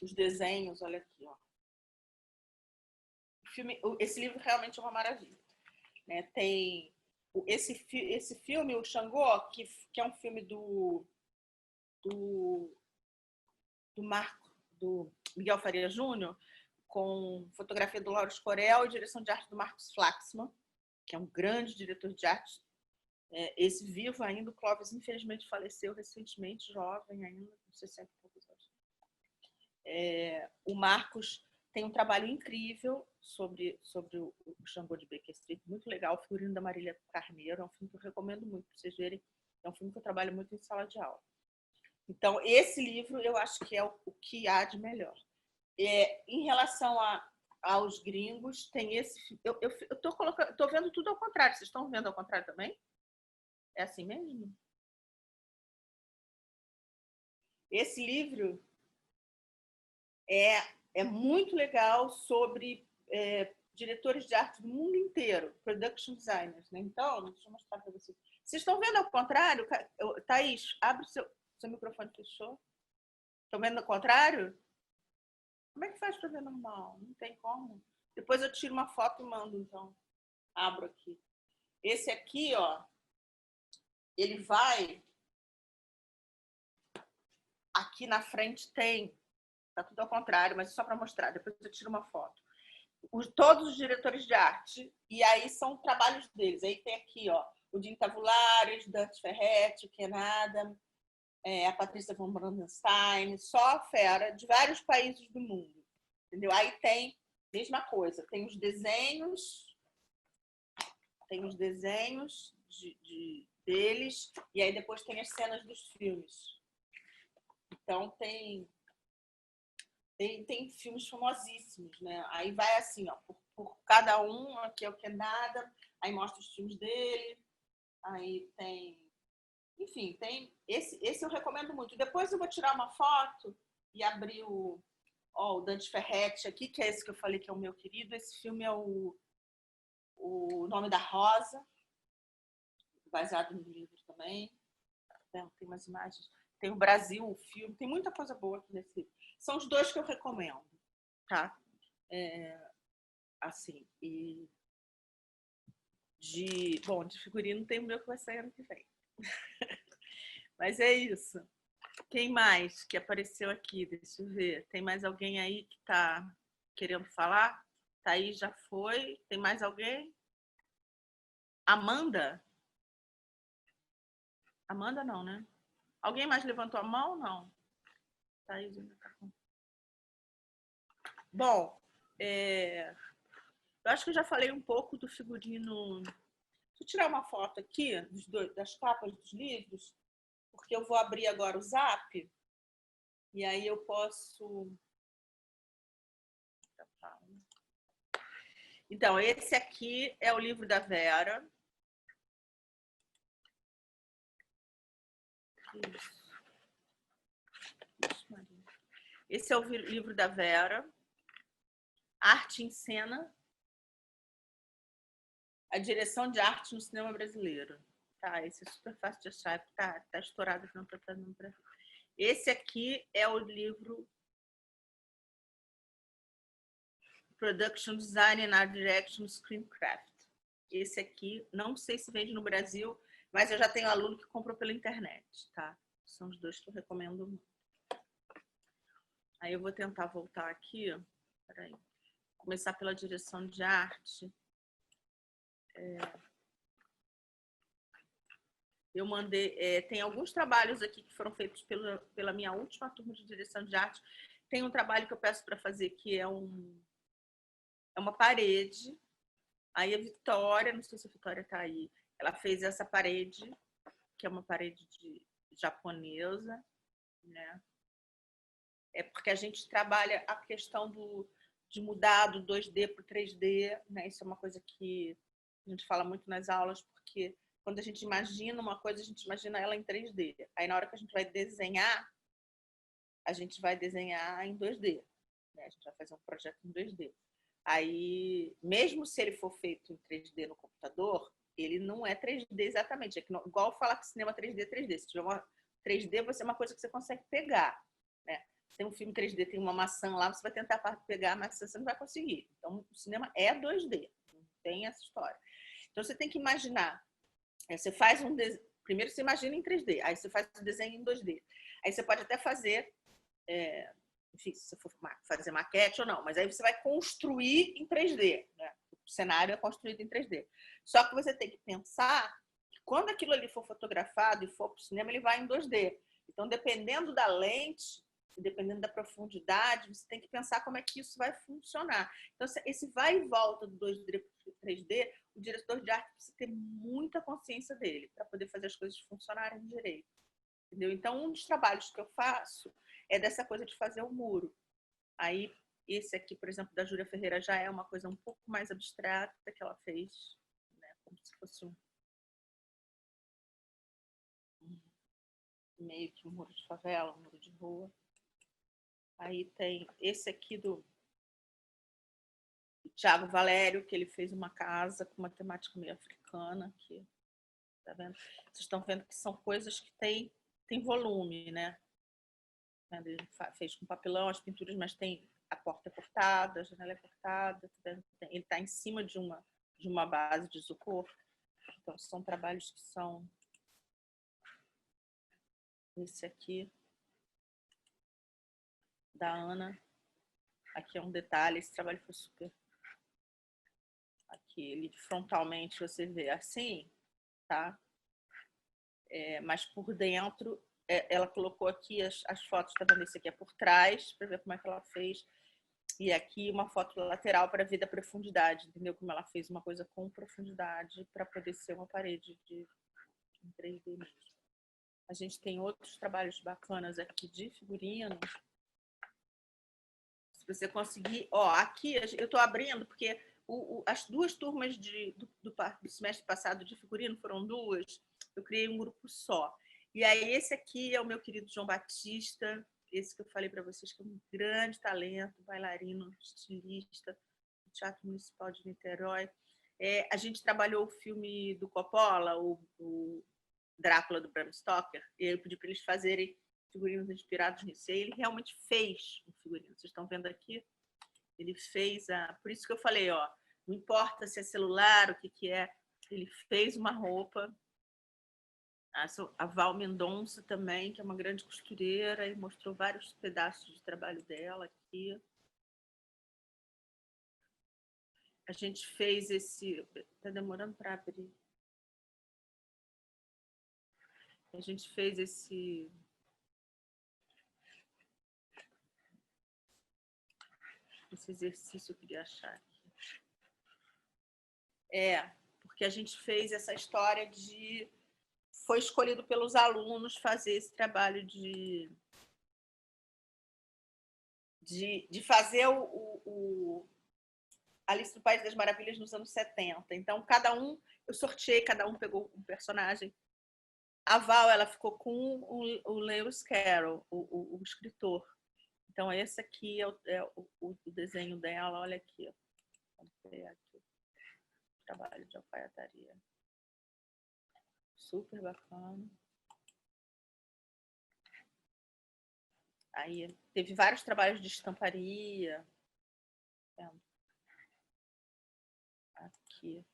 os desenhos, olha aqui, ó. Esse livro realmente é uma maravilha, né? Tem esse filme, o Xangô, que é um filme do Miguel Faria Júnior, com fotografia do Lauro Escorel e direção de arte do Marcos Flaxman, que é um grande diretor de arte. Esse vivo ainda, o Clóvis infelizmente faleceu recentemente, jovem ainda, com 60 e poucos anos. O Marcos tem um trabalho incrível sobre o Xangô de Baker Street, muito legal, o figurino da Marília Carneiro, é um filme que eu recomendo muito para vocês verem, é um filme que eu trabalho muito em sala de aula. Então, esse livro eu acho que é o que há de melhor. Em relação aos gringos, tem esse... Eu tô vendo tudo ao contrário. Vocês estão vendo ao contrário também? É assim mesmo? Esse livro é muito legal sobre diretores de arte do mundo inteiro, production designers, né? Então, deixa eu mostrar para vocês. Vocês estão vendo ao contrário? Thaís, abre o seu microfone, fechou? Estão vendo ao contrário? Como é que faz para ver normal? Não tem como. Depois eu tiro uma foto e mando, então. Abro aqui. Esse aqui, ó, ele vai... Aqui na frente tem... Tá tudo ao contrário, mas é só para mostrar. Depois eu tiro uma foto. Todos os diretores de arte, e aí são trabalhos deles. Aí tem aqui, ó, o Jim Tavulares, Dante Ferretti, o Ken Adam, a Patrícia von Brandenstein, só fera de vários países do mundo. Entendeu? Aí tem, mesma coisa, tem os desenhos deles, e aí depois tem as cenas dos filmes. Então tem filmes famosíssimos, né? Aí vai assim, ó, por cada um, aqui é o Ken Adam, aí mostra os filmes dele, aí tem... Enfim, tem... Esse eu recomendo muito. Depois eu vou tirar uma foto e abrir o Dante Ferretti aqui, que é esse que eu falei que é o meu querido. Esse filme é o Nome da Rosa, baseado no livro também. Tem umas imagens. Tem o Brasil, o filme. Tem muita coisa boa aqui nesse livro. São os 2 que eu recomendo, tá? Assim, e de figurino tem o meu que vai sair ano que vem. Mas é isso. Quem mais que apareceu aqui? Deixa eu ver. Tem mais alguém aí que está querendo falar? Thaís já foi. Tem mais alguém? Amanda? Amanda não, né? Alguém mais levantou a mão? Não. Thaís ainda está com... Bom, eu acho que eu já falei um pouco do figurino. Deixa eu tirar uma foto aqui das capas dos livros. porque eu vou abrir agora o Zap e aí eu posso... Então, esse aqui é o livro da Vera. Esse é o livro da Vera. Arte em Cena. A direção de arte no cinema brasileiro. Tá, esse é super fácil de achar. Tá estourado, não tá dando pra... Esse aqui é o livro Production Design and Art Direction Screencraft. Esse aqui, não sei se vende no Brasil, mas eu já tenho aluno que comprou pela internet, tá? São os dois que eu recomendo muito. Aí eu vou tentar voltar aqui, peraí. Começar pela direção de arte. Eu mandei, tem alguns trabalhos aqui que foram feitos pela minha última turma de direção de arte. Tem um trabalho que eu peço para fazer que é uma parede. Aí a Vitória, não sei se a Vitória está aí, ela fez essa parede, que é uma parede japonesa, né? É porque a gente trabalha a questão de mudar do 2D para o 3D, né? Isso é uma coisa que a gente fala muito nas aulas, porque quando a gente imagina uma coisa, a gente imagina ela em 3D. Aí na hora que a gente vai desenhar, a gente vai desenhar em 2D, né? A gente vai fazer um projeto em 2D. Aí, mesmo se ele for feito em 3D no computador, ele não é 3D exatamente. É que não, igual falar que cinema 3D é 3D. Se tiver uma 3D, você é uma coisa que você consegue pegar, né? Tem um filme 3D, tem uma maçã lá, você vai tentar pegar, mas você não vai conseguir. Então, o cinema é 2D. Não tem essa história. Então, você tem que imaginar. Você faz um desenho. Primeiro, você imagina em 3D. Aí, você faz o desenho em 2D. Aí, você pode até fazer... enfim, se você for fazer maquete ou não, mas aí você vai construir em 3D, né? O cenário é construído em 3D. Só que você tem que pensar que quando aquilo ali for fotografado e for para o cinema, ele vai em 2D. Então, dependendo da lente, dependendo da profundidade, você tem que pensar como é que isso vai funcionar. Então, esse vai e volta do 2D para o 3D, o diretor de arte precisa ter muita consciência dele para poder fazer as coisas funcionarem direito. Entendeu? Então, um dos trabalhos que eu faço é dessa coisa de fazer o muro. Aí, esse aqui, por exemplo, da Júlia Ferreira, já é uma coisa um pouco mais abstrata que ela fez, né? Como se fosse meio que um muro de favela, um muro de rua. Aí tem esse aqui do Thiago Valério, que ele fez uma casa com uma temática meio africana. Aqui. Tá vendo? Vocês estão vendo que são coisas que tem volume, né? Ele fez com papelão as pinturas, mas tem a porta cortada, a janela é cortada. Ele está em cima de uma base de isopor. Então, são trabalhos que são... Esse aqui, da Ana. Aqui é um detalhe, esse trabalho foi super... Aqui, ele frontalmente você vê assim, tá? Mas por dentro... ela colocou aqui as fotos, tá vendo? Esse aqui é por trás, para ver como é que ela fez. E aqui uma foto lateral para ver da profundidade, entendeu? Como ela fez uma coisa com profundidade para poder ser uma parede de 3D mesmo. A gente tem outros trabalhos bacanas aqui de figurino. Se você conseguir... Ó, aqui eu estou abrindo, porque as duas turmas do semestre passado de figurino foram duas. Eu criei um grupo só. E aí esse aqui é o meu querido João Batista, esse que eu falei para vocês que é um grande talento, bailarino, estilista, do Teatro Municipal de Niterói. A gente trabalhou o filme do Coppola, o Drácula do Bram Stoker, e eu pedi para eles fazerem figurinos inspirados nisso. E aí ele realmente fez um figurino. Vocês estão vendo aqui? Ele fez Por isso que eu falei, ó, não importa se é celular, o que é, ele fez uma roupa. A Val Mendonça também, que é uma grande costureira, e mostrou vários pedaços de trabalho dela aqui. A gente fez esse... Está demorando para abrir. A gente fez esse exercício, eu queria achar aqui. Porque a gente fez essa história de foi escolhido pelos alunos fazer esse trabalho de fazer Alice no País das Maravilhas nos anos 70. Então, eu sorteei, cada um pegou um personagem. A Val, ela ficou com o Lewis Carroll, o escritor. Então, esse aqui é o desenho dela. Olha aqui. Vamos ver aqui. Trabalho de alfaiataria. Super bacana. Aí, teve vários trabalhos de estamparia. Aqui.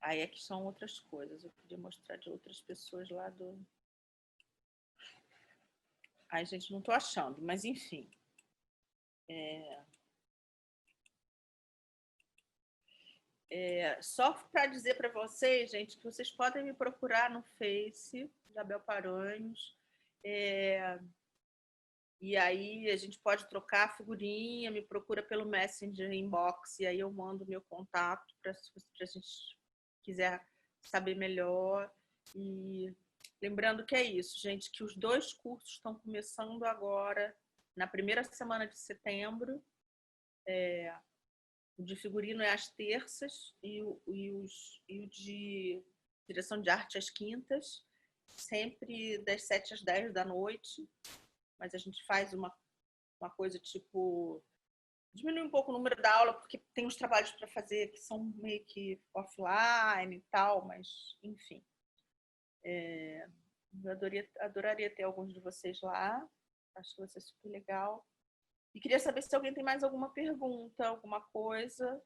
Aí é que são outras coisas. Eu queria mostrar de outras pessoas lá do... Ai, gente, não estou achando, mas enfim. Só para dizer para vocês, gente, que vocês podem me procurar no Face, Isabel Paranhos. E aí a gente pode trocar figurinha, me procura pelo Messenger Inbox, e aí eu mando meu contato para a gente quiser saber melhor. E lembrando que é isso, gente, que os 2 cursos estão começando agora, na primeira semana de setembro. O de figurino é às terças e o de direção de arte às quintas, sempre das 7 às 10 da noite. Mas a gente faz uma coisa tipo... diminui um pouco o número da aula, porque tem uns trabalhos para fazer que são meio que offline e tal, mas, enfim. Eu adoraria ter alguns de vocês lá. Acho que vai ser super legal. E queria saber se alguém tem mais alguma pergunta, alguma coisa.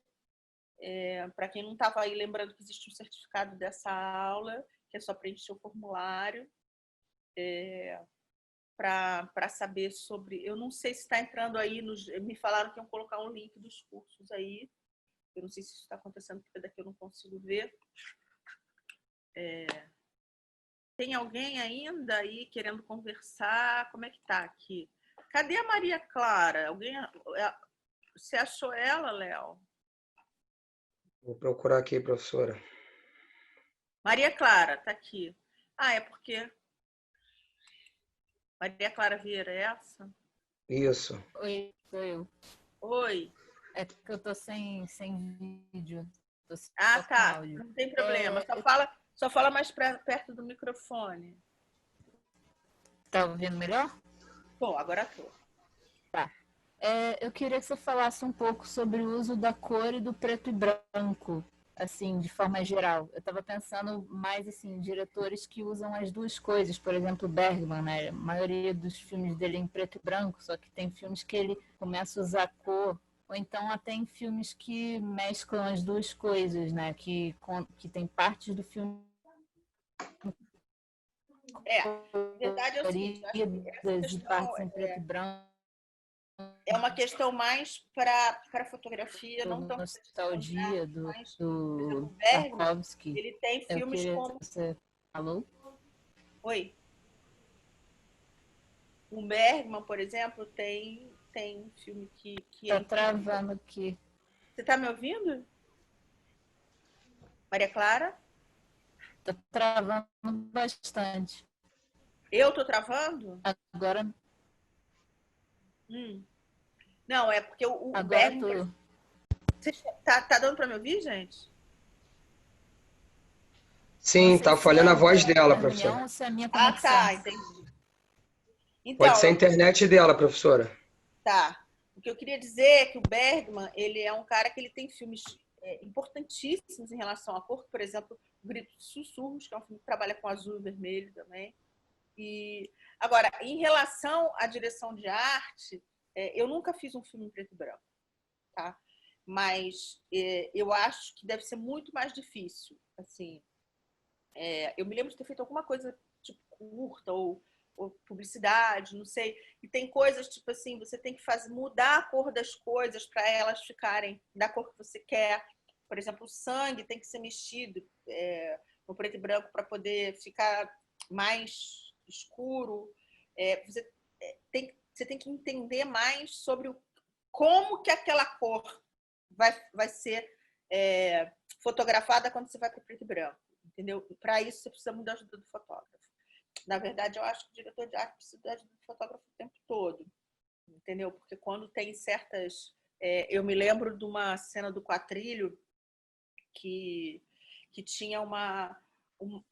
Para quem não estava aí, lembrando que existe um certificado dessa aula, que é só preencher o formulário. Para saber sobre... Eu não sei se está entrando aí, me falaram que iam colocar um link dos cursos aí. Eu não sei se isso está acontecendo, porque daqui eu não consigo ver. Tem alguém ainda aí querendo conversar? Como é que está aqui? Cadê a Maria Clara? Você achou ela, Léo? Vou procurar aqui, professora. Maria Clara, está aqui. É porque... Maria Clara Vieira, é essa? Isso. Oi, sou eu. Oi. É porque eu tô sem vídeo. Tô só com Tá. áudio. Não tem problema. Só fala mais perto do microfone. Tá ouvindo melhor? Bom, agora tô. Tá. Eu queria que você falasse um pouco sobre o uso da cor e do preto e branco, assim, de forma geral. Eu estava pensando mais, assim, diretores que usam as duas coisas. Por exemplo, Bergman, né? A maioria dos filmes dele é em preto e branco, só que tem filmes que ele começa a usar cor, ou então até em filmes que mesclam as duas coisas, né? Que tem partes do filme... Na verdade é o seguinte, e partes em preto e branco. É uma questão mais para fotografia, não tão nostalgia do Tarkovsky. Ele tem filmes como... Você falou? Oi. O Bergman, por exemplo, tem filme que tá travando aqui. Você tá me ouvindo? Maria Clara? Tá travando bastante. Eu tô travando? Agora... Não, é porque o Agora Bergman... Tá dando para me ouvir, gente? Sim, tá falhando a voz dela, professora. Se é a minha conexão. Tá, entendi. Então, pode ser a internet dela, professora. Tá. O que eu queria dizer é que o Bergman, ele é um cara que ele tem filmes importantíssimos em relação à cor, por exemplo, O Grito de Sussurros, que é um filme que trabalha com azul e vermelho também. Agora, em relação à direção de arte, eu nunca fiz um filme em preto e branco, tá? Mas eu acho que deve ser muito mais difícil. Assim, eu me lembro de ter feito alguma coisa tipo curta ou publicidade, não sei. E tem coisas tipo assim, você tem que mudar a cor das coisas para elas ficarem da cor que você quer. Por exemplo, o sangue tem que ser mexido no preto e branco para poder ficar mais escuro. Você tem que entender mais sobre como que aquela cor vai ser fotografada quando você vai para o preto e branco, entendeu? Para isso, você precisa muito da ajuda do fotógrafo. Na verdade, eu acho que o diretor de arte precisa da ajuda do fotógrafo o tempo todo, entendeu? Porque quando tem certas... eu me lembro de uma cena do Quatrilho que tinha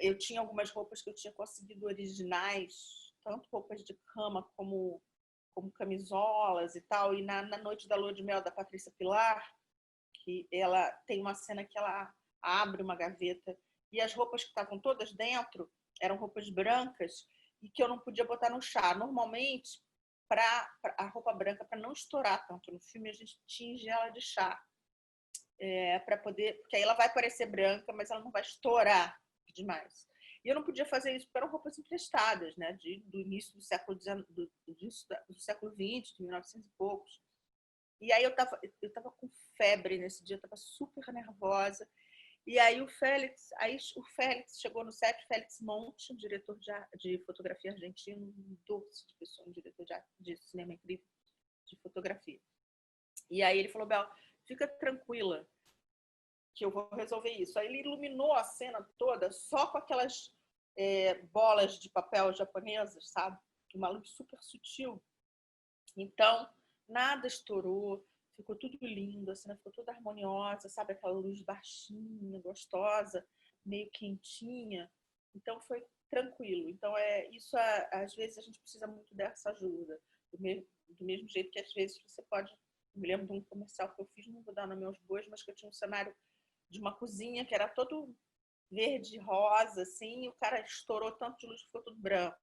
eu tinha algumas roupas que eu tinha conseguido originais, tanto roupas de cama como camisolas e tal, e na noite da lua de mel da Patrícia Pilar, que ela tem uma cena que ela abre uma gaveta e as roupas que estavam todas dentro eram roupas brancas e que eu não podia botar no chá. Normalmente, a roupa branca, para não estourar tanto no filme, a gente tinge ela de chá. Para poder, porque aí ela vai parecer branca, mas ela não vai estourar demais. E eu não podia fazer isso porque eram roupas emprestadas, né, do início do século XIX, do século XX, de 1900 e poucos. E aí eu tava com febre nesse dia, eu tava super nervosa. E aí o Félix chegou no set, Félix Monte, um diretor de fotografia argentino, um doce de pessoa, um diretor de cinema incrível, de fotografia. E aí ele falou, Bel, fica tranquila, que eu vou resolver isso. Aí ele iluminou a cena toda só com aquelas bolas de papel japonesas, sabe? Uma luz super sutil. Então, nada estourou, ficou tudo lindo, a cena ficou toda harmoniosa, sabe? Aquela luz baixinha, gostosa, meio quentinha. Então, foi tranquilo. Então, isso, às vezes, a gente precisa muito dessa ajuda. Do mesmo jeito que, às vezes, você pode... Eu me lembro de um comercial que eu fiz, não vou dar nome aos bois, mas que eu tinha um cenário de uma cozinha que era todo verde, rosa, assim, e o cara estourou tanto de luz que ficou tudo branco.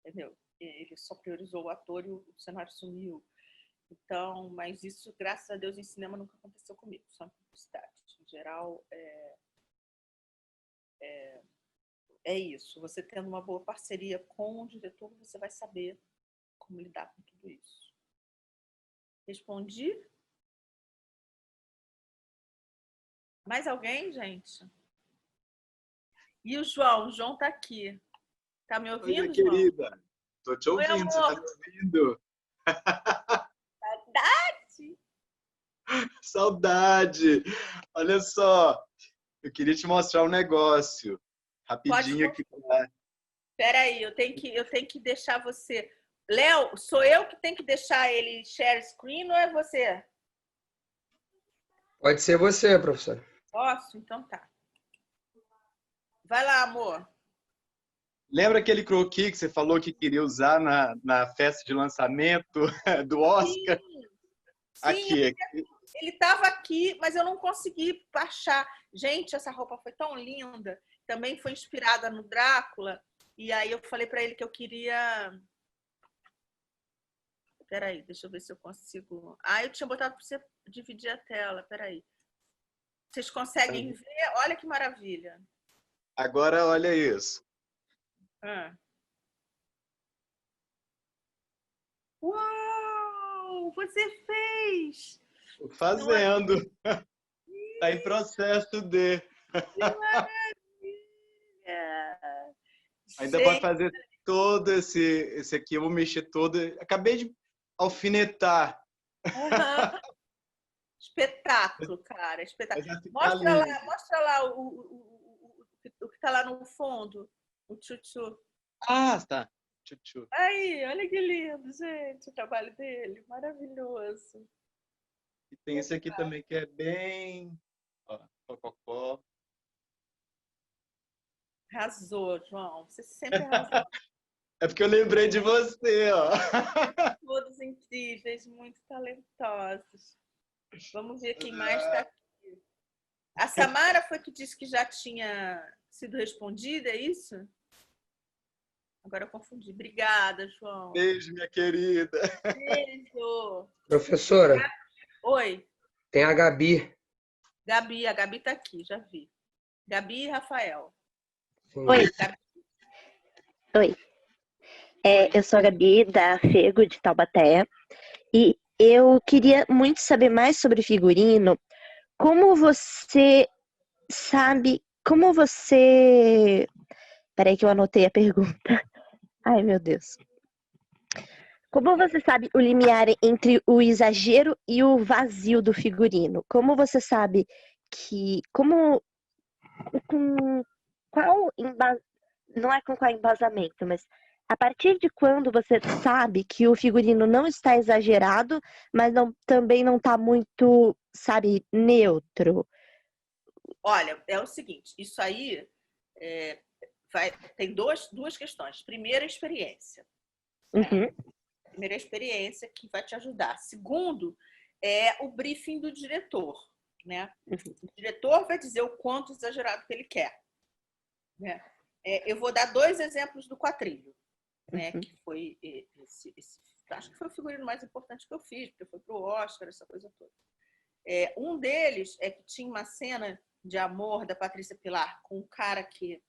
Entendeu? Ele só priorizou o ator e o cenário sumiu. Então, mas isso, graças a Deus, em cinema nunca aconteceu comigo, só em publicidade. Em geral, é isso. Você tendo uma boa parceria com o diretor, você vai saber como lidar com tudo isso. Respondi? Mais alguém, gente? E o João? O João tá aqui. Tá me ouvindo, Oi, João? querida. Tô te ouvindo, Oi, você tá me ouvindo? Saudade! Saudade! Olha só, eu queria te mostrar um negócio. Rapidinho aqui. Peraí, eu tenho que deixar você... Léo, sou eu que tenho que deixar ele share screen ou é você? Pode ser você, professora. Posso? Então tá. Vai lá, amor. Lembra aquele croquis que você falou que queria usar na festa de lançamento do Oscar? Sim, Aqui. ele estava aqui, mas eu não consegui baixar. Gente, essa roupa foi tão linda. Também foi inspirada no Drácula. E aí eu falei para ele que eu queria... Peraí, deixa eu ver se eu consigo... eu tinha botado para você dividir a tela. Peraí. Vocês conseguem ver? Olha que maravilha. Agora, olha isso. Uau! Você fez! Tô fazendo. Tá em processo de... Que maravilha! Ainda vai fazer todo esse aqui, eu vou mexer todo. Acabei de alfinetar. Espetáculo, cara, espetáculo. Mostra lá o que tá lá no fundo, o tchutchu. Ah, tá. Tchutchu. Aí, olha que lindo, gente, o trabalho dele, maravilhoso. E tem esse aqui também que é bem... Ó, cococó. Arrasou, João, você sempre arrasou. É porque eu lembrei de você, ó. Todos incríveis, muito talentosos. Vamos ver quem mais está aqui. A Samara foi que disse que já tinha sido respondida, é isso? Agora eu confundi. Obrigada, João. Beijo, minha querida. Beijo. Professora, Oi. tem a Gabi. Gabi, a Gabi está aqui, já vi. Gabi e Rafael. Sim. Oi. Gabi. Oi. Eu sou a Gabi, da Fego, de Taubaté. E eu queria muito saber mais sobre figurino. Como você sabe... Como você... Peraí que eu anotei a pergunta. Ai, meu Deus. Como você sabe o limiar entre o exagero e o vazio do figurino? Como você sabe que... Como com qual não é com qual embasamento, mas a partir de quando você sabe que o figurino não está exagerado, mas também não está muito, sabe, neutro? Olha, é o seguinte, isso aí tem duas questões. Primeiro, a experiência. Uhum. Primeira, a experiência que vai te ajudar. Segundo, é o briefing do diretor, né? O diretor vai dizer o quanto exagerado que ele quer, né? Eu vou dar 2 exemplos do quadrilho, né? Que foi acho que foi o figurino mais importante que eu fiz, porque foi para o Oscar, essa coisa toda. Um deles é que tinha uma cena de amor da Patrícia Pilar com um cara que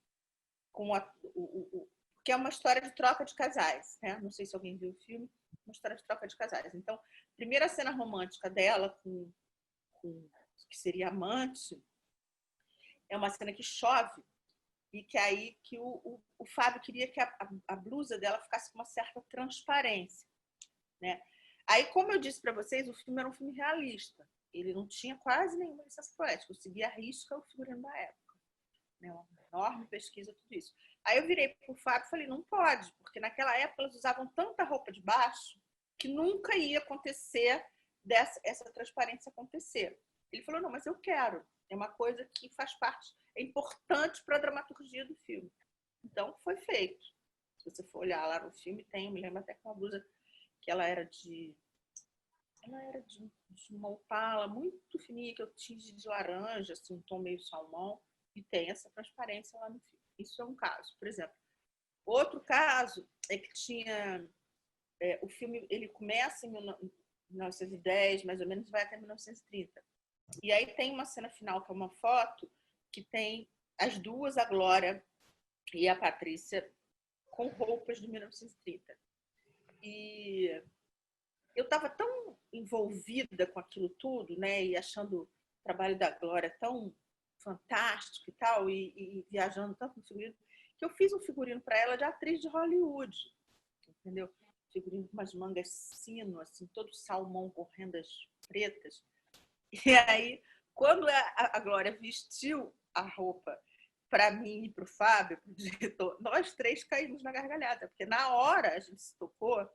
é uma história de troca de casais, né? Não sei se alguém viu o filme, uma história de troca de casais. Então, a primeira cena romântica dela com que seria amante é uma cena que chove e que o Fábio queria que a blusa dela ficasse com uma certa transparência, né? Aí, como eu disse para vocês, o filme era um filme realista. Ele não tinha quase nenhuma licença poética. Eu seguia a risca o figurino da época, né? Uma enorme pesquisa, tudo isso. Aí eu virei para o Fábio e falei, não pode, porque naquela época elas usavam tanta roupa de baixo que nunca ia acontecer essa transparência acontecer. Ele falou, não, mas eu quero. É uma coisa que faz parte, é importante para a dramaturgia do filme. Então, foi feito. Se você for olhar lá no filme, eu me lembro até com uma blusa que ela era de uma opala muito fininha, que eu tinge de laranja, assim, um tom meio salmão, e tem essa transparência lá no filme. Isso é um caso, por exemplo. Outro caso é que tinha... o filme ele começa em 1910, mais ou menos, e vai até 1930. E aí tem uma cena final, que é uma foto, que tem as duas, a Glória e a Patrícia, com roupas de 1930. E eu estava tão envolvida com aquilo tudo, né? E achando o trabalho da Glória tão fantástico e tal, e viajando tanto no figurino, que eu fiz um figurino para ela de atriz de Hollywood, entendeu? Figurino com umas mangas sino, assim, todo salmão com rendas pretas. E aí, quando a Glória vestiu a roupa para mim e para o Fábio, para o diretor, nós 3 caímos na gargalhada, porque na hora a gente se tocou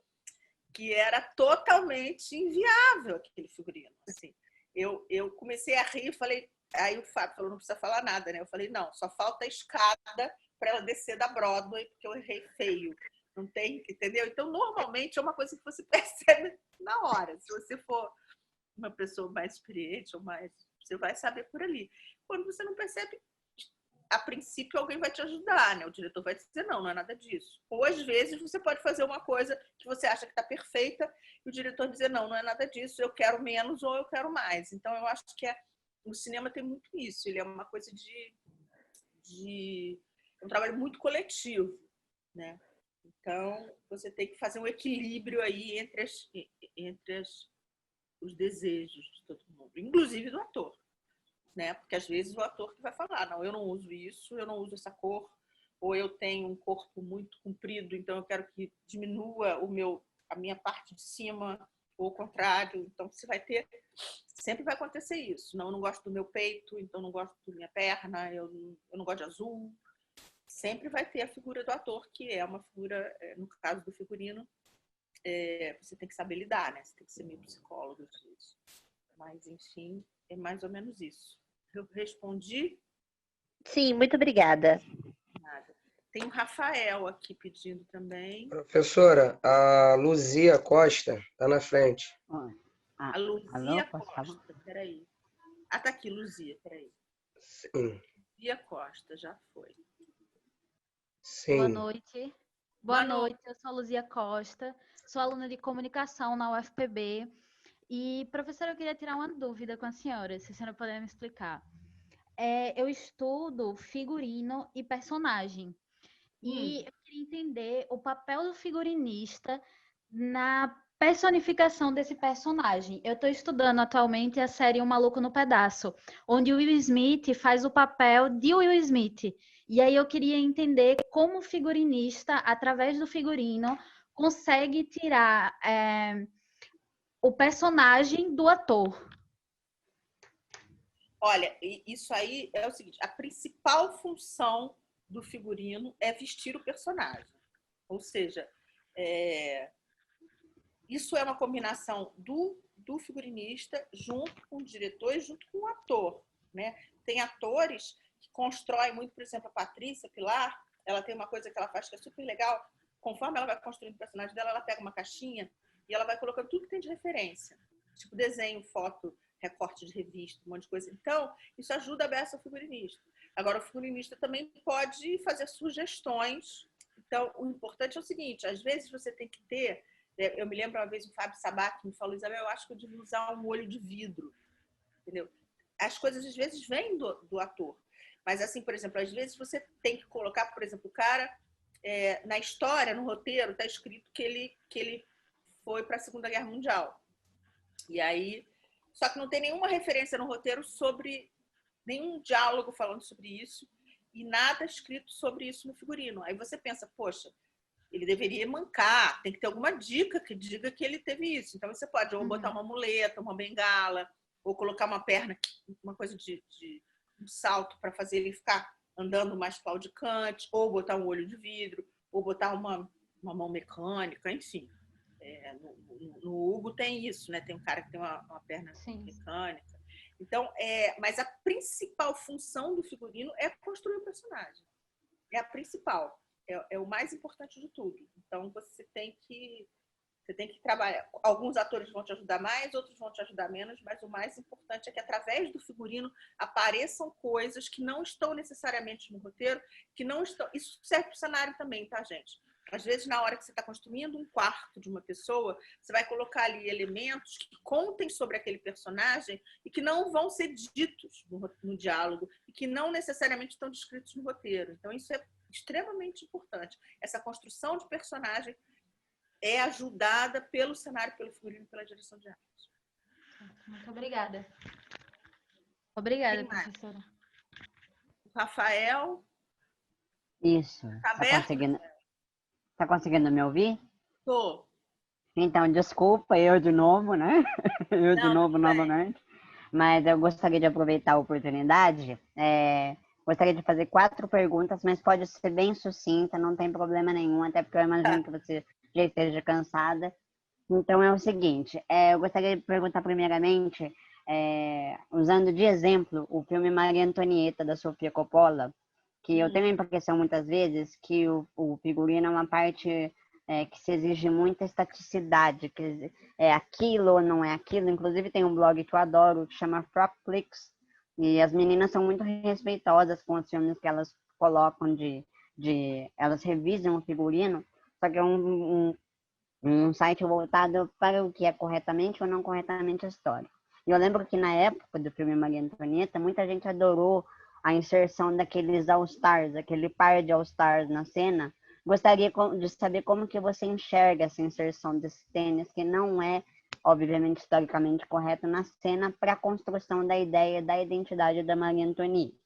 que era totalmente inviável aquele figurino. Assim, eu comecei a rir e falei, aí o Fábio falou, não precisa falar nada, né? Eu falei, não, só falta a escada para ela descer da Broadway, porque eu errei feio. Não tem, entendeu? Então, normalmente é uma coisa que você percebe na hora. Se você for uma pessoa mais experiente ou mais, você vai saber por ali. Quando você não percebe, a princípio alguém vai te ajudar, né? O diretor vai dizer, não é nada disso. Ou às vezes você pode fazer uma coisa que você acha que está perfeita e o diretor dizer, não é nada disso, eu quero menos ou eu quero mais. Então eu acho que o cinema tem muito isso, ele é uma coisa um trabalho muito coletivo, né? Então você tem que fazer um equilíbrio aí entre os desejos de todo mundo, inclusive do ator. Né? Porque às vezes o ator que vai falar, não, eu não uso isso, eu não uso essa cor, ou eu tenho um corpo muito comprido, então eu quero que diminua a minha parte de cima, ou o contrário. Então você vai ter, sempre vai acontecer isso. Não, eu não gosto do meu peito, então eu não gosto da minha perna, eu não gosto de azul. Sempre vai ter a figura do ator, que é uma figura, no caso do figurino, você tem que saber lidar, né? Você tem que ser meio psicólogo às vezes. Mas, enfim, é mais ou menos isso. Eu respondi? Sim, muito obrigada. Nada. Tem o Rafael aqui pedindo também. Professora, a Luzia Costa está na frente. A Luzia Costa, peraí. Ah, tá aqui, Luzia, peraí. Sim. Luzia Costa, já foi. Sim. Boa noite. Boa noite, eu sou a Luzia Costa, sou aluna de comunicação na UFPB. E, professora, eu queria tirar uma dúvida com a senhora, se a senhora puder me explicar. Eu estudo figurino e personagem. E eu queria entender o papel do figurinista na personificação desse personagem. Eu estou estudando atualmente a série Um Maluco no Pedaço, onde o Will Smith faz o papel de Will Smith. E aí eu queria entender como o figurinista, através do figurino, consegue tirar... o personagem do ator. Olha, isso aí é o seguinte, a principal função do figurino é vestir o personagem. Ou seja, isso é uma combinação do figurinista junto com o diretor e junto com o ator, né? Tem atores que constroem muito, por exemplo, a Patrícia Pilar, ela tem uma coisa que ela faz que é super legal. Conforme ela vai construindo o personagem dela, ela pega uma caixinha e ela vai colocando tudo que tem de referência. Tipo desenho, foto, recorte de revista, um monte de coisa. Então, isso ajuda a beça ao figurinista. Agora, o figurinista também pode fazer sugestões. Então, o importante é o seguinte, às vezes você tem que ter... Eu me lembro uma vez o Fábio Sabac me falou, Isabel, eu acho que eu devia usar um olho de vidro. Entendeu? As coisas, às vezes, vêm do ator. Mas, assim, por exemplo, às vezes você tem que colocar, por exemplo, o cara... na história, no roteiro, está escrito que ele foi para a Segunda Guerra Mundial. E aí, só que não tem nenhuma referência no roteiro sobre nenhum diálogo falando sobre isso e nada escrito sobre isso no figurino. Aí você pensa, poxa, ele deveria mancar, tem que ter alguma dica que diga que ele teve isso. Então você pode ou botar uma muleta, uma bengala, ou colocar uma perna, uma coisa de um salto para fazer ele ficar andando mais claudicante, ou botar um olho de vidro, ou botar uma mão mecânica, enfim. No Hugo tem isso, né? Tem um cara que tem uma perna mecânica. Então, mas a principal função do figurino é construir o personagem. É a principal. É o mais importante de tudo. Então, você tem que trabalhar. Alguns atores vão te ajudar mais, outros vão te ajudar menos, mas o mais importante é que, através do figurino, apareçam coisas que não estão necessariamente no roteiro, que não estão... Isso serve para o cenário também, tá, gente? Às vezes, na hora que você está construindo um quarto de uma pessoa, você vai colocar ali elementos que contem sobre aquele personagem e que não vão ser ditos no diálogo e que não necessariamente estão descritos no roteiro. Então, isso é extremamente importante. Essa construção de personagem é ajudada pelo cenário, pelo figurino e pela direção de arte. Muito obrigada. Obrigada, professora. Rafael? Isso. Tá conseguindo me ouvir? Tô. Então, desculpa, eu de novo, né? Eu de novo, novamente. Mas eu gostaria de aproveitar a oportunidade. Gostaria de fazer 4 perguntas, mas pode ser bem sucinta, não tem problema nenhum, até porque eu imagino que você já esteja cansada. Então, é o seguinte, eu gostaria de perguntar primeiramente, usando de exemplo o filme Maria Antonieta, da Sofia Coppola, que eu tenho a impressão, muitas vezes, que o figurino é uma parte que se exige muita estaticidade, que é aquilo ou não é aquilo. Inclusive, tem um blog que eu adoro, que chama Propflix, e as meninas são muito respeitosas com os filmes que elas colocam elas revisam o figurino, só que é um site voltado para o que é corretamente ou não corretamente a história. E eu lembro que na época do filme Maria Antonieta, muita gente adorou a inserção daqueles All-Stars, aquele par de All-Stars na cena. Gostaria de saber como que você enxerga essa inserção desse tênis, que não é, obviamente, historicamente correto na cena, para a construção da ideia da identidade da Maria Antonieta.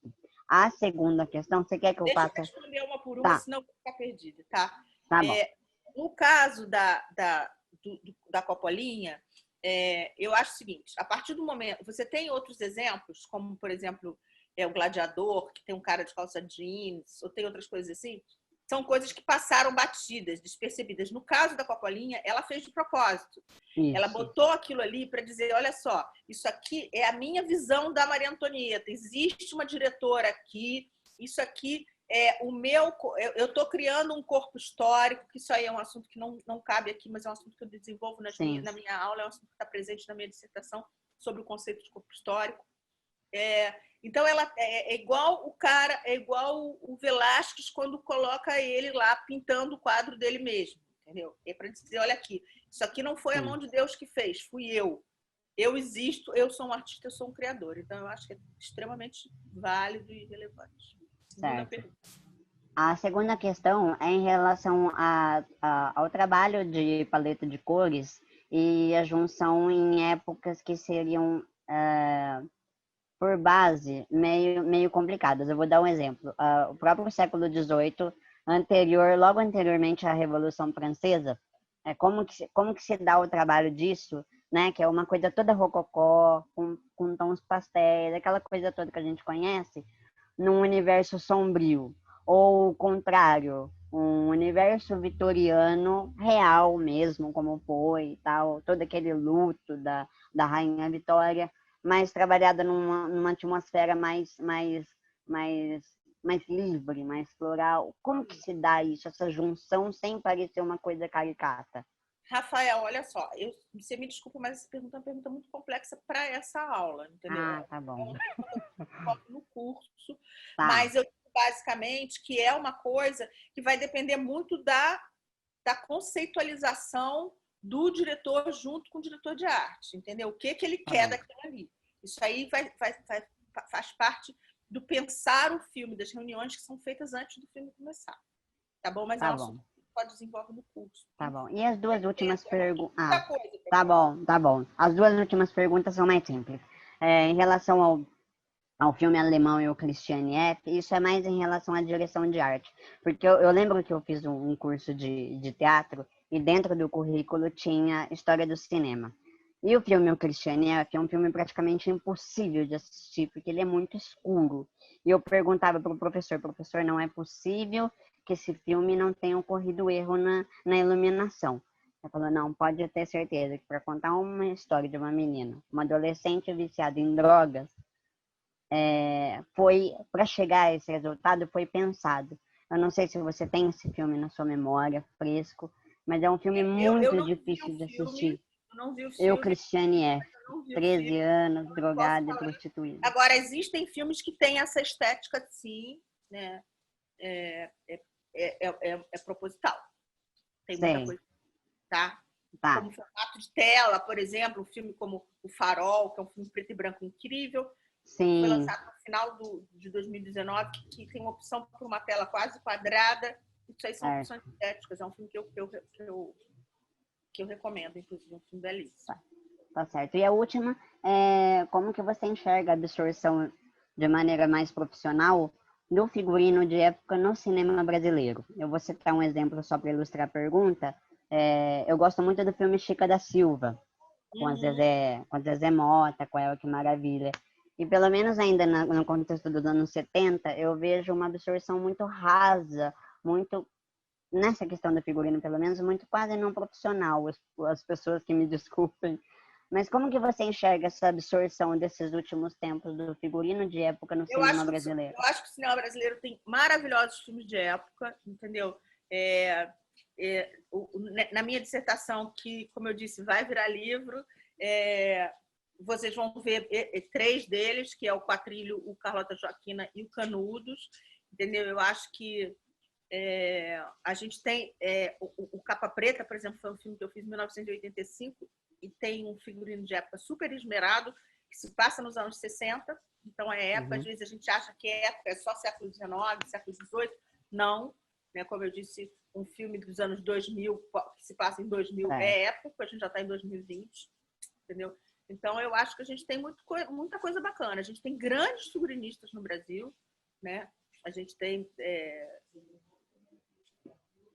A segunda questão, você quer que eu passe? Deixa eu responder uma por uma, senão eu vou ficar perdida, tá? Tá bom. No caso da Coppolinha, eu acho o seguinte, a partir do momento... Você tem outros exemplos, como, por exemplo, o Gladiador, que tem um cara de calça jeans, ou tem outras coisas assim, são coisas que passaram batidas, despercebidas. No caso da Coppolinha, ela fez de propósito. Isso. Ela botou aquilo ali para dizer, olha só, isso aqui é a minha visão da Maria Antonieta, existe uma diretora aqui, isso aqui é o meu... Eu estou criando um corpo histórico, que isso aí é um assunto que não cabe aqui, mas é um assunto que eu desenvolvo na minha aula, é um assunto que está presente na minha dissertação sobre o conceito de corpo histórico. Então, ela é igual o cara, é igual o Velázquez quando coloca ele lá pintando o quadro dele mesmo, entendeu? É para dizer, olha aqui, isso aqui não foi a mão de Deus que fez, fui eu. Eu existo, eu sou um artista, eu sou um criador. Então, eu acho que é extremamente válido e relevante. Certo. A segunda questão é em relação ao trabalho de paleta de cores e a junção em épocas que seriam... por base, meio complicadas. Eu vou dar um exemplo. O próprio século XVIII, logo anteriormente à Revolução Francesa, como que se dá o trabalho disso né? Que é uma coisa toda rococó, com tons pastéis, aquela coisa toda que a gente conhece, num universo sombrio. Ou o contrário, um universo vitoriano real mesmo, como foi e tal, todo aquele luto da Rainha Vitória, mas trabalhada numa atmosfera mais livre, mais floral. Como que se dá isso, essa junção, sem parecer uma coisa caricata? Rafael, olha só, você me desculpa, mas essa pergunta é uma pergunta muito complexa para essa aula, entendeu? Ah, tá bom. No curso, Tá. mas eu digo basicamente que é uma coisa que vai depender muito da conceitualização do diretor junto com o diretor de arte, entendeu? O que ele quer daquilo ali. Isso aí faz parte do pensar o filme, das reuniões que são feitas antes do filme começar. Tá bom? Mas é um assunto que pode desenvolver no curso. Tá bom. E as duas últimas perguntas... tá bom. As duas últimas perguntas são mais simples. Em relação ao filme alemão e o Christiane F., isso é mais em relação à direção de arte. Porque eu lembro que eu fiz um curso de teatro e dentro do currículo tinha História do Cinema. E o filme O Christiane F. é um filme praticamente impossível de assistir, porque ele é muito escuro. E eu perguntava para o professor, não é possível que esse filme não tenha ocorrido erro na iluminação. Ele falou, não, pode ter certeza que para contar uma história de uma menina, uma adolescente viciada em drogas, foi para chegar a esse resultado, foi pensado. Eu não sei se você tem esse filme na sua memória, fresco, mas é um filme muito difícil de assistir. Eu não vi o filme. Eu, Christiane F., 13 anos, drogada e prostituída. Agora, existem filmes que têm essa estética, sim, né? É proposital. Tem muita coisa, tá? Como formato de tela, por exemplo, um filme como O Farol, que é um filme preto e branco incrível, sim. Foi lançado no final de 2019, que tem uma opção por uma tela quase quadrada. Isso aí são opções estéticas. É um filme que eu recomendo, inclusive, um filme belíssimo. Tá certo. E a última, como que você enxerga a absorção de maneira mais profissional do figurino de época no cinema brasileiro? Eu vou citar um exemplo só para ilustrar a pergunta. Eu gosto muito do filme Chica da Silva, com a Zezé Mota, com a Elke Maravilha. E pelo menos ainda no contexto dos anos 70, eu vejo uma absorção muito rasa, muito, nessa questão do figurino pelo menos, muito quase não profissional, as pessoas que me desculpem. Mas como que você enxerga essa absorção desses últimos tempos do figurino de época no cinema brasileiro? Eu acho que o cinema brasileiro tem maravilhosos filmes de época, entendeu? Na minha dissertação, que, como eu disse, vai virar livro, vocês vão ver 3 deles, que é o Quatrilho, o Carlota Joaquina e o Canudos, entendeu? Eu acho que a gente tem o Capa Preta, por exemplo, foi um filme que eu fiz em 1985 e tem um figurino de época super esmerado, que se passa nos anos 60, então é época, às vezes a gente acha que época é só século XIX, século XVIII, não, né? Como eu disse, um filme dos anos 2000, que se passa em 2000, é época, a gente já está em 2020, entendeu? Então, eu acho que a gente tem muita coisa bacana. A gente tem grandes figurinistas no Brasil, né? A gente tem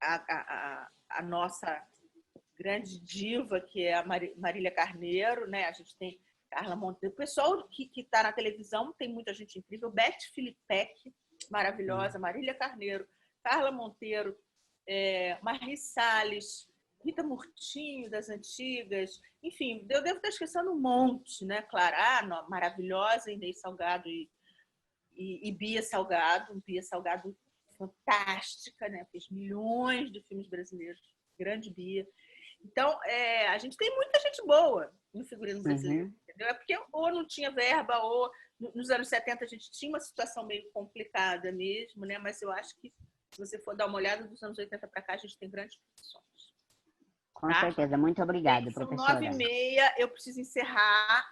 a nossa grande diva, que é a Marília Carneiro, né? A gente tem Carla Monteiro. O pessoal que está na televisão tem muita gente incrível. Beth Filipek, maravilhosa. Marília Carneiro, Carla Monteiro, Marli Salles, Rita Murtinho, das antigas, enfim, eu devo estar esquecendo um monte, né? Clara, maravilhosa, Inês Salgado e Bia Salgado, fantástica, né? Fez milhões de filmes brasileiros, grande Bia. Então, a gente tem muita gente boa no figurino brasileiro, entendeu? É porque ou não tinha verba, ou nos anos 70 a gente tinha uma situação meio complicada mesmo, né? Mas eu acho que, se você for dar uma olhada, dos anos 80 para cá, a gente tem grandes produções. Com certeza. Muito obrigada, professora. São 9h30, eu preciso encerrar.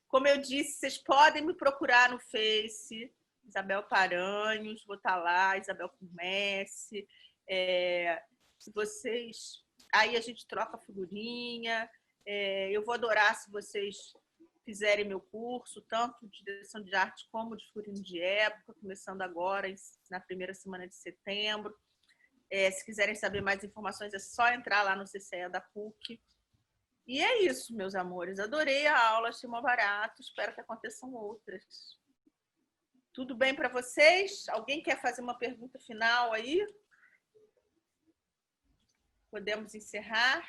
Como eu disse, vocês podem me procurar no Face, Isabel Paranhos, vou estar lá, Isabel Comece. Se vocês... Aí a gente troca figurinha. Eu vou adorar se vocês fizerem meu curso, tanto de direção de arte como de figurino de época, começando agora, na primeira semana de setembro. Se quiserem saber mais informações, é só entrar lá no CCE da PUC. E é isso, meus amores. Adorei a aula, achei mó barato. Espero que aconteçam outras. Tudo bem para vocês? Alguém quer fazer uma pergunta final aí? Podemos encerrar?